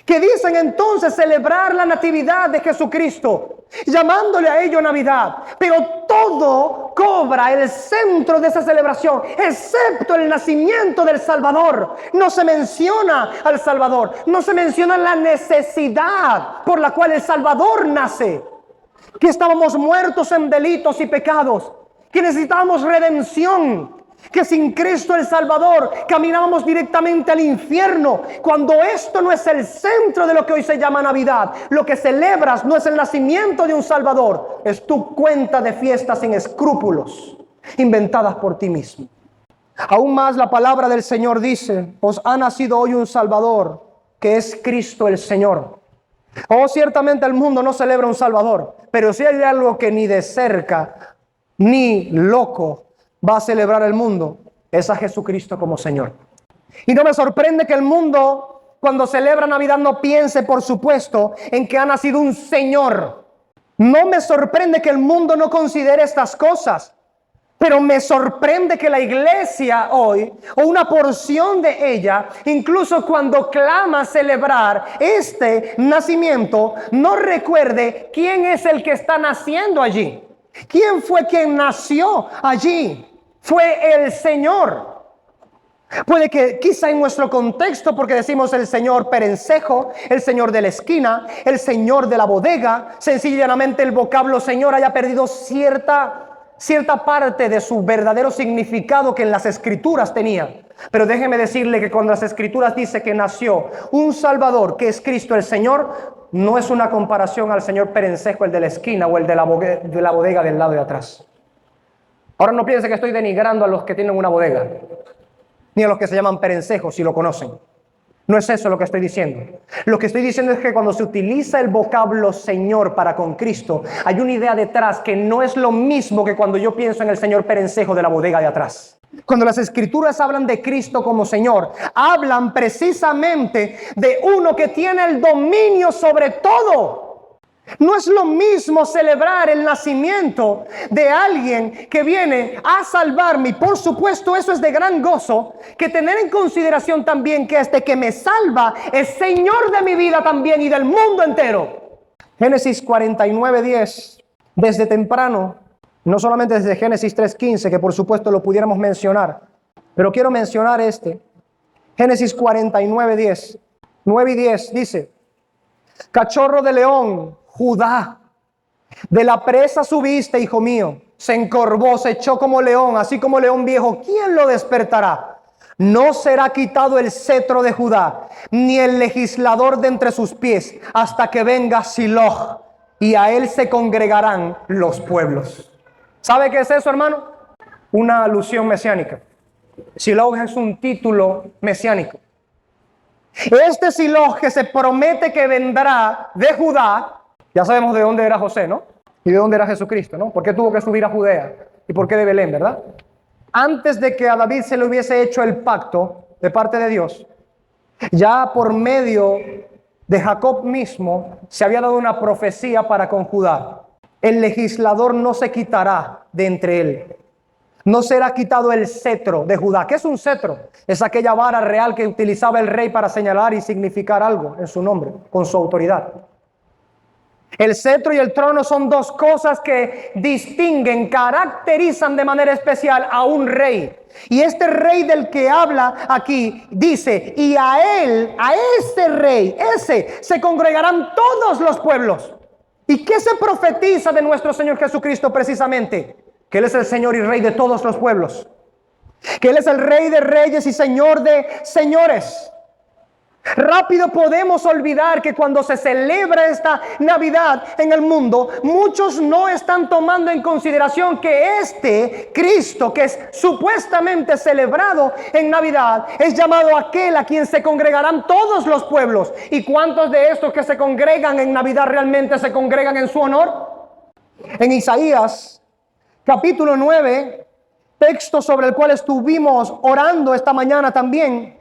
que dicen entonces celebrar la natividad de Jesucristo, llamándole a ello Navidad, pero todo cobra el centro de esa celebración, excepto el nacimiento del Salvador. No se menciona al Salvador, no se menciona la necesidad por la cual el Salvador nace, que estábamos muertos en delitos y pecados, que necesitábamos redención, que sin Cristo el Salvador caminábamos directamente al infierno, cuando esto no es el centro de lo que hoy se llama Navidad. Lo que celebras no es el nacimiento de un Salvador, es tu cuenta de fiestas sin escrúpulos, inventadas por ti mismo. Aún más la palabra del Señor dice: os ha nacido hoy un Salvador, que es Cristo el Señor. Oh, ciertamente el mundo no celebra un Salvador, pero si hay algo que ni de cerca ni loco va a celebrar el mundo, es a Jesucristo como Señor. Y no me sorprende que el mundo, cuando celebra Navidad, no piense, por supuesto, en que ha nacido un Señor. No me sorprende que el mundo no considere estas cosas, pero me sorprende que la iglesia hoy, o una porción de ella, incluso cuando clama celebrar este nacimiento, no recuerde quién es el que está naciendo allí. ¿Quién fue quien nació allí? Fue el Señor. Puede que quizá en nuestro contexto, porque decimos el señor perencejo, el señor de la esquina, el señor de la bodega, sencillamente el vocablo señor haya perdido cierta parte de su verdadero significado que en las escrituras tenía. Pero déjeme decirle que cuando las escrituras dice que nació un Salvador, que es Cristo el Señor, no es una comparación al señor perencejo, el de la esquina, o el de la bodega del lado de atrás. Ahora no piense que estoy denigrando a los que tienen una bodega, ni a los que se llaman perencejos, si lo conocen. No es eso lo que estoy diciendo. Lo que estoy diciendo es que cuando se utiliza el vocablo Señor para con Cristo, hay una idea detrás que no es lo mismo que cuando yo pienso en el señor perencejo de la bodega de atrás. Cuando las escrituras hablan de Cristo como Señor, hablan precisamente de uno que tiene el dominio sobre todo. No es lo mismo celebrar el nacimiento de alguien que viene a salvarme, y por supuesto eso es de gran gozo, que tener en consideración también que este que me salva es Señor de mi vida también y del mundo entero. Génesis 49:10, desde temprano, no solamente desde Génesis 3:15, que por supuesto lo pudiéramos mencionar, pero quiero mencionar este. Génesis 49:10, 9 y 10 dice: cachorro de león, Judá, de la presa subiste, hijo mío, se encorvó, se echó como león, así como león viejo, ¿quién lo despertará? No será quitado el cetro de Judá, ni el legislador de entre sus pies, hasta que venga Siloh, y a él se congregarán los pueblos. ¿Sabe qué es eso, hermano? Una alusión mesiánica. Siloh es un título mesiánico. Este Siloh que se promete que vendrá de Judá, ya sabemos de dónde era José, ¿no? Y de dónde era Jesucristo, ¿no? ¿Por qué tuvo que subir a Judea? ¿Y por qué de Belén, verdad? Antes de que a David se le hubiese hecho el pacto de parte de Dios, ya por medio de Jacob mismo se había dado una profecía para con Judá. El legislador no se quitará de entre él. No será quitado el cetro de Judá. ¿Qué es un cetro? Es aquella vara real que utilizaba el rey para señalar y significar algo en su nombre, con su autoridad. El cetro y el trono son dos cosas que distinguen, caracterizan de manera especial a un rey. Y este rey del que habla aquí dice, y a él, a ese rey, se congregarán todos los pueblos. ¿Y qué se profetiza de nuestro Señor Jesucristo precisamente? Que Él es el Señor y Rey de todos los pueblos. Que Él es el Rey de reyes y Señor de señores. Rápido podemos olvidar que cuando se celebra esta Navidad en el mundo, muchos no están tomando en consideración que este Cristo, que es supuestamente celebrado en Navidad, es llamado aquel a quien se congregarán todos los pueblos. ¿Y cuántos de estos que se congregan en Navidad realmente se congregan en su honor? En Isaías, capítulo 9, texto sobre el cual estuvimos orando esta mañana también,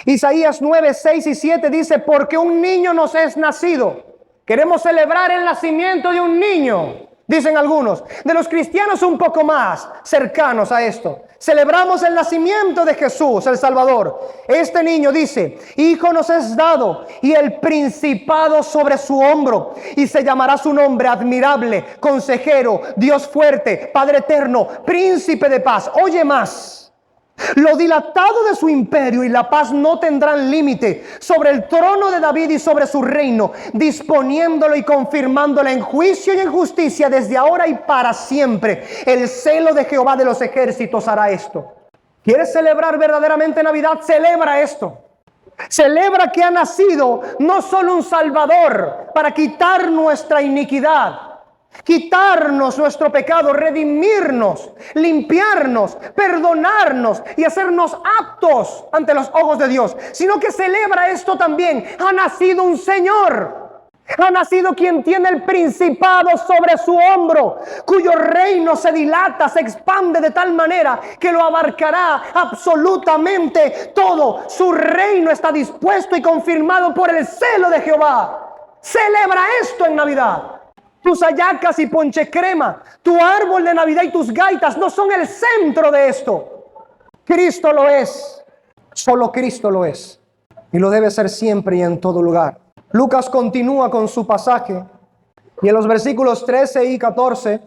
Isaías 9, 6 y 7 dice, porque un niño nos es nacido. Queremos celebrar el nacimiento de un niño, dicen algunos. De los cristianos un poco más cercanos a esto. Celebramos el nacimiento de Jesús, el Salvador. Este niño dice, hijo nos es dado y el principado sobre su hombro. Y se llamará su nombre admirable, consejero, Dios fuerte, Padre eterno, príncipe de paz. Oye más. Lo dilatado de su imperio y la paz no tendrán límite sobre el trono de David y sobre su reino, disponiéndolo y confirmándolo en juicio y en justicia desde ahora y para siempre. El celo de Jehová de los ejércitos hará esto. ¿Quieres celebrar verdaderamente Navidad? Celebra esto. Celebra que ha nacido no solo un Salvador para quitar nuestra iniquidad, quitarnos nuestro pecado, redimirnos, limpiarnos, perdonarnos y hacernos aptos ante los ojos de Dios, sino que celebra esto también. Ha nacido un Señor, ha nacido quien tiene el principado sobre su hombro, cuyo reino se dilata, se expande de tal manera que lo abarcará absolutamente todo. Su reino está dispuesto y confirmado por el celo de Jehová. Celebra esto en Navidad. Tus hallacas y ponche crema, tu árbol de Navidad y tus gaitas no son el centro de esto. Cristo lo es. Solo Cristo lo es. Y lo debe ser siempre y en todo lugar. Lucas continúa con su pasaje. Y en los versículos 13 y 14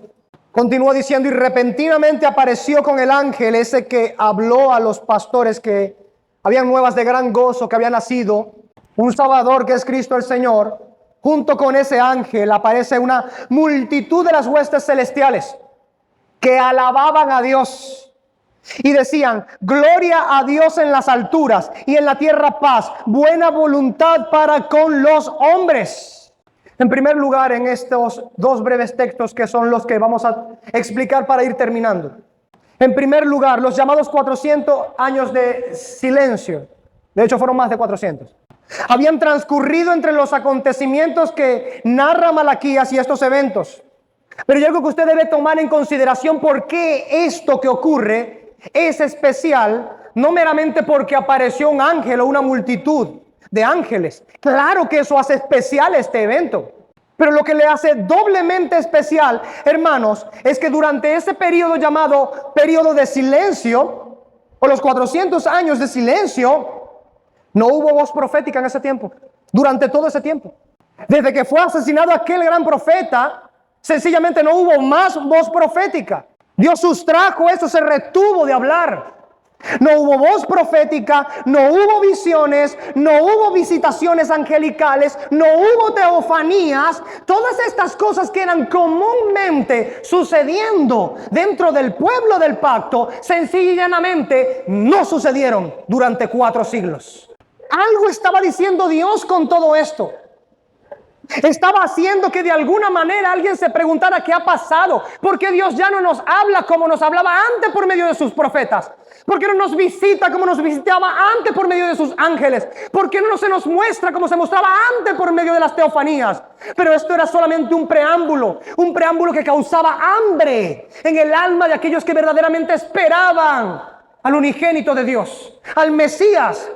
continúa diciendo, y repentinamente apareció con el ángel ese que habló a los pastores que habían nuevas de gran gozo, que había nacido un Salvador que es Cristo el Señor. Junto con ese ángel aparece una multitud de las huestes celestiales que alababan a Dios y decían, gloria a Dios en las alturas y en la tierra paz, buena voluntad para con los hombres. En primer lugar, en estos dos breves textos que son los que vamos a explicar para ir terminando. En primer lugar, los llamados 400 años de silencio. De hecho, fueron más de 400. Habían transcurrido entre los acontecimientos que narra Malaquías y estos eventos. Pero hay algo que usted debe tomar en consideración: por qué esto que ocurre es especial, no meramente porque apareció un ángel o una multitud de ángeles. Claro que eso hace especial este evento. Pero lo que le hace doblemente especial, hermanos, es que durante ese periodo llamado periodo de silencio, o los 400 años de silencio, no hubo voz profética en ese tiempo, durante todo ese tiempo. Desde que fue asesinado aquel gran profeta, sencillamente no hubo más voz profética. Dios sustrajo eso, se retuvo de hablar. No hubo voz profética, no hubo visiones, no hubo visitaciones angelicales, no hubo teofanías. Todas estas cosas que eran comúnmente sucediendo dentro del pueblo del pacto, sencillamente no sucedieron durante 4 siglos. Algo estaba diciendo Dios con todo esto. Estaba haciendo que de alguna manera alguien se preguntara qué ha pasado. ¿Por qué Dios ya no nos habla como nos hablaba antes por medio de sus profetas? ¿Por qué no nos visita como nos visitaba antes por medio de sus ángeles? ¿Por qué no se nos muestra como se mostraba antes por medio de las teofanías? Pero esto era solamente un preámbulo que causaba hambre en el alma de aquellos que verdaderamente esperaban al unigénito de Dios, al Mesías,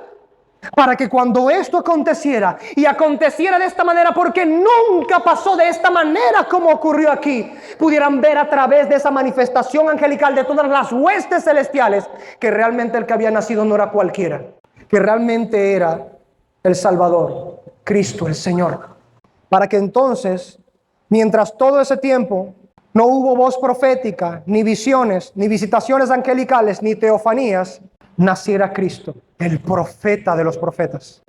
para que cuando esto aconteciera, y aconteciera de esta manera, porque nunca pasó de esta manera como ocurrió aquí, pudieran ver a través de esa manifestación angelical de todas las huestes celestiales que realmente el que había nacido no era cualquiera, que realmente era el Salvador, Cristo el Señor. para que entonces, mientras todo ese tiempo no hubo voz profética, ni visiones, ni visitaciones angelicales, ni teofanías, naciera Cristo, el profeta de los profetas.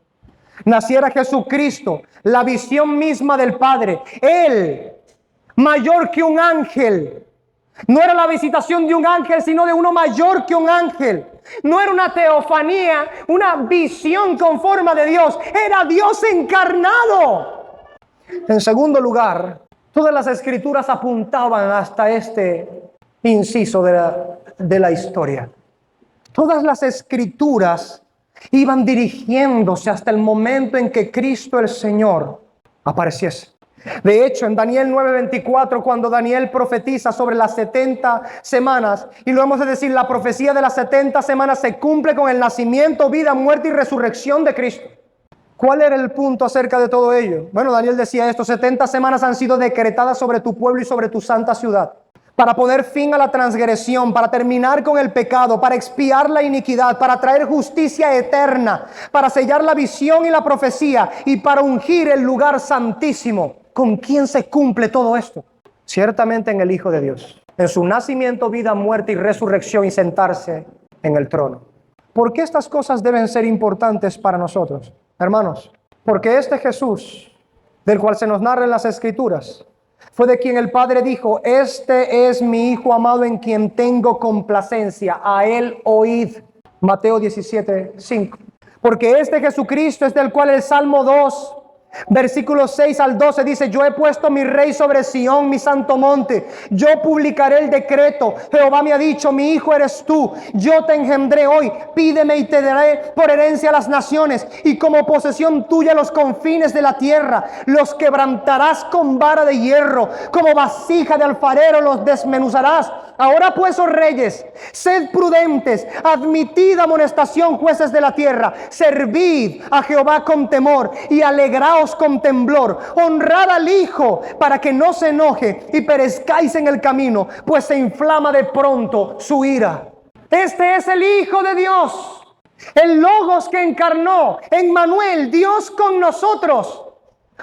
Naciera Jesucristo, la visión misma del Padre. Él, mayor que un ángel. No era la visitación de un ángel, sino de uno mayor que un ángel. No era una teofanía, una visión con forma de Dios. Era Dios encarnado. En segundo lugar, todas las escrituras apuntaban hasta este inciso de la historia. Todas las escrituras iban dirigiéndose hasta el momento en que Cristo el Señor apareciese. De hecho, en Daniel 9:24, cuando Daniel profetiza sobre las 70 semanas, y lo hemos de decir, la profecía de las 70 semanas se cumple con el nacimiento, vida, muerte y resurrección de Cristo. ¿Cuál era el punto acerca de todo ello? Bueno, Daniel decía esto: 70 semanas han sido decretadas sobre tu pueblo y sobre tu santa ciudad, para poner fin a la transgresión, para terminar con el pecado, para expiar la iniquidad, para traer justicia eterna, para sellar la visión y la profecía y para ungir el lugar santísimo. ¿Con quién se cumple todo esto? Ciertamente en el Hijo de Dios, en su nacimiento, vida, muerte y resurrección y sentarse en el trono. ¿Por qué estas cosas deben ser importantes para nosotros, hermanos? Porque este Jesús, del cual se nos narra en las Escrituras, fue de quien el Padre dijo: este es mi Hijo amado en quien tengo complacencia, a él oíd. Mateo 17:5. Porque este Jesucristo es del cual el Salmo 2, versículos 6 al 12 dice: yo he puesto mi rey sobre Sión, mi santo monte. Yo publicaré el decreto. Jehová me ha dicho: mi hijo eres tú. Yo te engendré hoy. Pídeme y te daré por herencia a las naciones, y como posesión tuya los confines de la tierra. Los quebrantarás con vara de hierro, como vasija de alfarero los desmenuzarás. Ahora pues, oh reyes, sed prudentes, admitid amonestación, jueces de la tierra. Servid a Jehová con temor y alegraos con temblor. Honrad al Hijo, para que no se enoje y perezcáis en el camino, pues se inflama de pronto su ira. Este es el Hijo de Dios, el Logos que encarnó, Emmanuel, Dios con nosotros.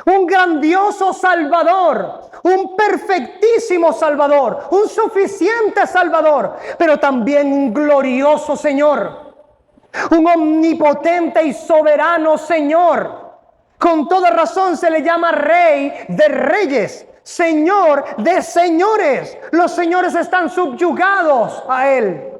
Un grandioso Salvador, un perfectísimo Salvador, un suficiente Salvador, pero también un glorioso Señor, un omnipotente y soberano Señor. Con toda razón se le llama Rey de Reyes, Señor de Señores. Los señores están subyugados a Él.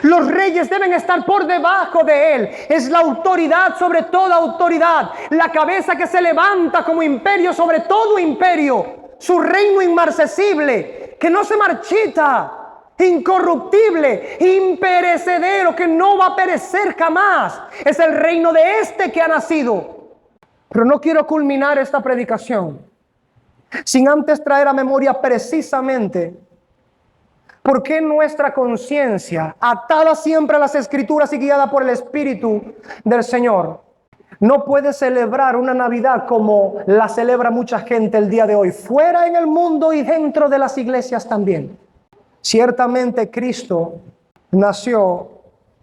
Los reyes deben estar por debajo de Él. Es la autoridad sobre toda autoridad, la cabeza que se levanta como imperio sobre todo imperio. Su reino inmarcesible, que no se marchita, incorruptible, imperecedero, que no va a perecer jamás. Es el reino de este que ha nacido. Pero no quiero culminar esta predicación sin antes traer a memoria precisamente ¿por qué nuestra conciencia, atada siempre a las Escrituras y guiada por el Espíritu del Señor, no puede celebrar una Navidad como la celebra mucha gente el día de hoy, fuera en el mundo y dentro de las iglesias también? Ciertamente Cristo nació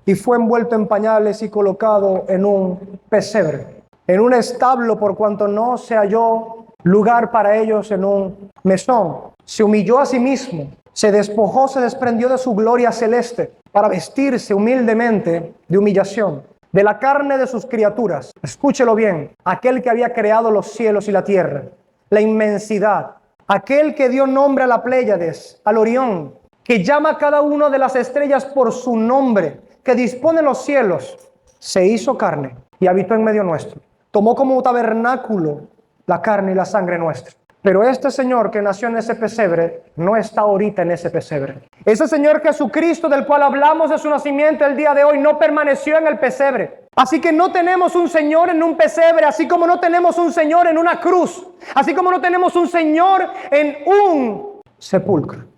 y fue envuelto en pañales y colocado en un pesebre, en un establo, por cuanto no se halló lugar para ellos en un mesón. Se humilló a sí mismo. Se despojó, se desprendió de su gloria celeste para vestirse humildemente de humillación, de la carne de sus criaturas. Escúchelo bien: aquel que había creado los cielos y la tierra, la inmensidad, aquel que dio nombre a la Pléyades, al Orión, que llama a cada una de las estrellas por su nombre, que dispone los cielos, se hizo carne y habitó en medio nuestro. Tomó como tabernáculo la carne y la sangre nuestra. Pero este Señor que nació en ese pesebre no está ahorita en ese pesebre. Ese Señor Jesucristo del cual hablamos de su nacimiento el día de hoy no permaneció en el pesebre. Así que no tenemos un Señor en un pesebre, así como no tenemos un Señor en una cruz, así como no tenemos un Señor en un sepulcro.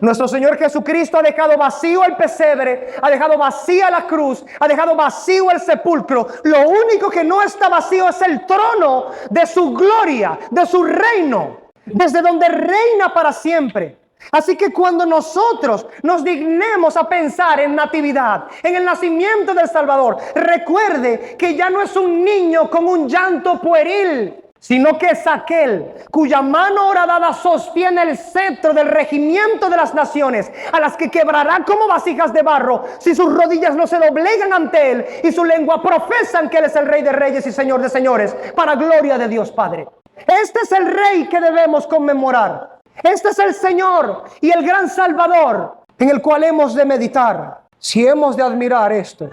Nuestro Señor Jesucristo ha dejado vacío el pesebre, ha dejado vacía la cruz, ha dejado vacío el sepulcro. Lo único que no está vacío es el trono de su gloria, de su reino, desde donde reina para siempre. Así que cuando nosotros nos dignemos a pensar en natividad, en el nacimiento del Salvador, recuerde que ya no es un niño con un llanto pueril, sino que es aquel cuya mano horadada sostiene el cetro del regimiento de las naciones, a las que quebrará como vasijas de barro, si sus rodillas no se doblegan ante él y su lengua profesan que él es el Rey de reyes y Señor de señores, para gloria de Dios Padre. Este es el Rey que debemos conmemorar. Este es el Señor y el gran Salvador en el cual hemos de meditar. Si hemos de admirar esto,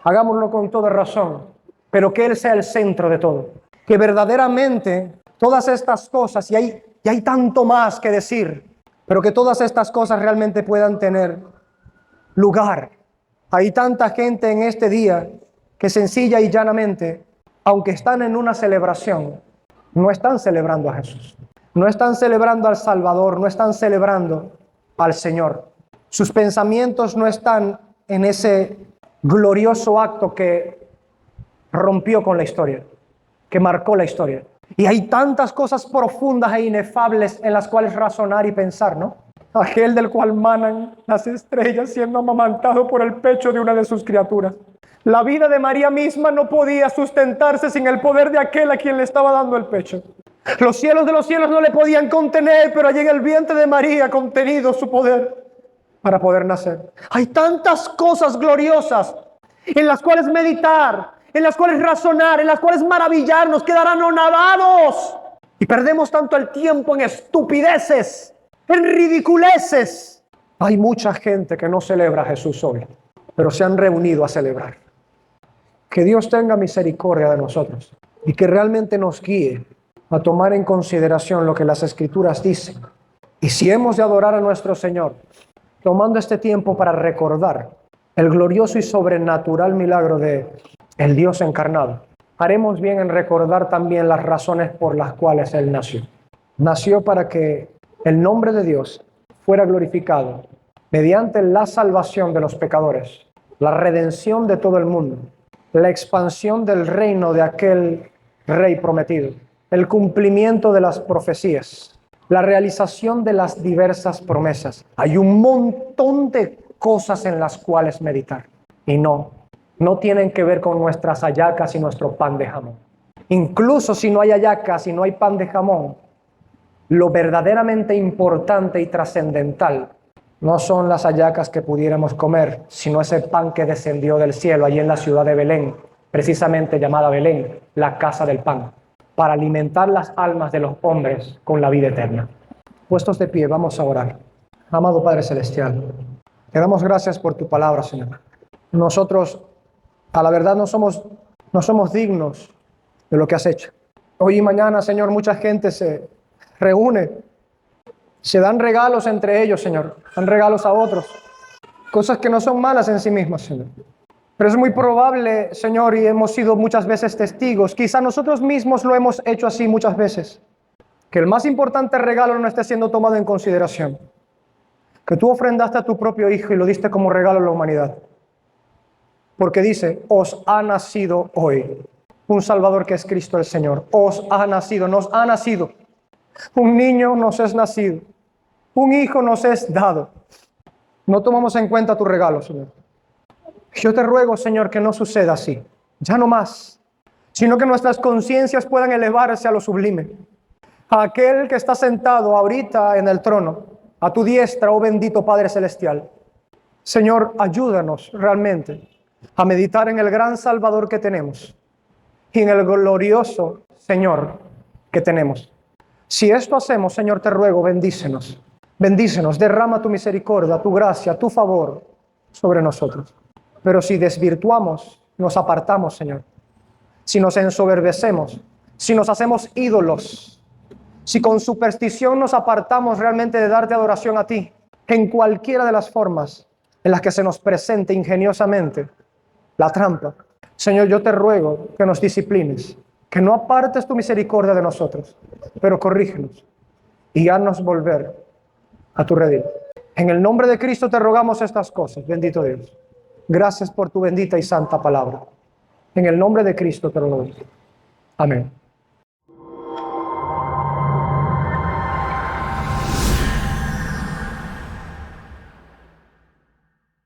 hagámoslo con toda razón, pero que Él sea el centro de todo. Que verdaderamente todas estas cosas, y hay tanto más que decir, pero que todas estas cosas realmente puedan tener lugar. Hay tanta gente en este día que sencilla y llanamente, aunque están en una celebración, no están celebrando a Jesús. No están celebrando al Salvador, no están celebrando al Señor. Sus pensamientos no están en ese glorioso acto que rompió con la historia, que marcó la historia. Y hay tantas cosas profundas e inefables en las cuales razonar y pensar, ¿no? Aquel del cual manan las estrellas siendo amamantado por el pecho de una de sus criaturas. La vida de María misma no podía sustentarse sin el poder de aquel a quien le estaba dando el pecho. Los cielos de los cielos no le podían contener, pero allí en el vientre de María contenido su poder para poder nacer. Hay tantas cosas gloriosas en las cuales meditar, en las cuales razonar, en las cuales maravillarnos, quedar anonadados. Y perdemos tanto el tiempo en estupideces, en ridiculeces. Hay mucha gente que no celebra a Jesús hoy, pero se han reunido a celebrar. Que Dios tenga misericordia de nosotros y que realmente nos guíe a tomar en consideración lo que las Escrituras dicen. Y si hemos de adorar a nuestro Señor, tomando este tiempo para recordar el glorioso y sobrenatural milagro de el Dios encarnado, haremos bien en recordar también las razones por las cuales Él nació. Nació para que el nombre de Dios fuera glorificado mediante la salvación de los pecadores, la redención de todo el mundo, la expansión del reino de aquel Rey prometido, el cumplimiento de las profecías, la realización de las diversas promesas. Hay un montón de cosas en las cuales meditar y no tienen que ver con nuestras hallacas y nuestro pan de jamón. Incluso si no hay hallacas y no hay pan de jamón, lo verdaderamente importante y trascendental no son las hallacas que pudiéramos comer, sino ese pan que descendió del cielo allí en la ciudad de Belén, precisamente llamada Belén, la casa del pan, para alimentar las almas de los hombres con la vida eterna. Puestos de pie, vamos a orar. Amado Padre Celestial, te damos gracias por tu palabra, Señor. Nosotros, a la verdad, no somos dignos de lo que has hecho. Hoy y mañana, Señor, mucha gente se reúne, se dan regalos entre ellos, Señor, dan regalos a otros, cosas que no son malas en sí mismas, Señor. Pero es muy probable, Señor, y hemos sido muchas veces testigos, quizá nosotros mismos lo hemos hecho así muchas veces, que el más importante regalo no esté siendo tomado en consideración, que tú ofrendaste a tu propio Hijo y lo diste como regalo a la humanidad. Porque dice, os ha nacido hoy un Salvador que es Cristo el Señor. Os ha nacido, nos ha nacido. Un niño nos es nacido. Un hijo nos es dado. No tomamos en cuenta tu regalo, Señor. Yo te ruego, Señor, que no suceda así. Ya no más. Sino que nuestras conciencias puedan elevarse a lo sublime. A aquel que está sentado ahorita en el trono, a tu diestra, oh bendito Padre Celestial. Señor, ayúdanos realmente a meditar en el gran Salvador que tenemos y en el glorioso Señor que tenemos. Si esto hacemos, Señor, te ruego, bendícenos. Bendícenos, derrama tu misericordia, tu gracia, tu favor sobre nosotros. Pero si desvirtuamos, nos apartamos, Señor. Si nos ensoberbecemos, si nos hacemos ídolos, si con superstición nos apartamos realmente de darte adoración a ti, en cualquiera de las formas en las que se nos presente ingeniosamente la trampa, Señor, yo te ruego que nos disciplines, que no apartes tu misericordia de nosotros, pero corrígenos y haznos volver a tu redil. En el nombre de Cristo te rogamos estas cosas, bendito Dios. Gracias por tu bendita y santa palabra. En el nombre de Cristo te lo doy. Amén.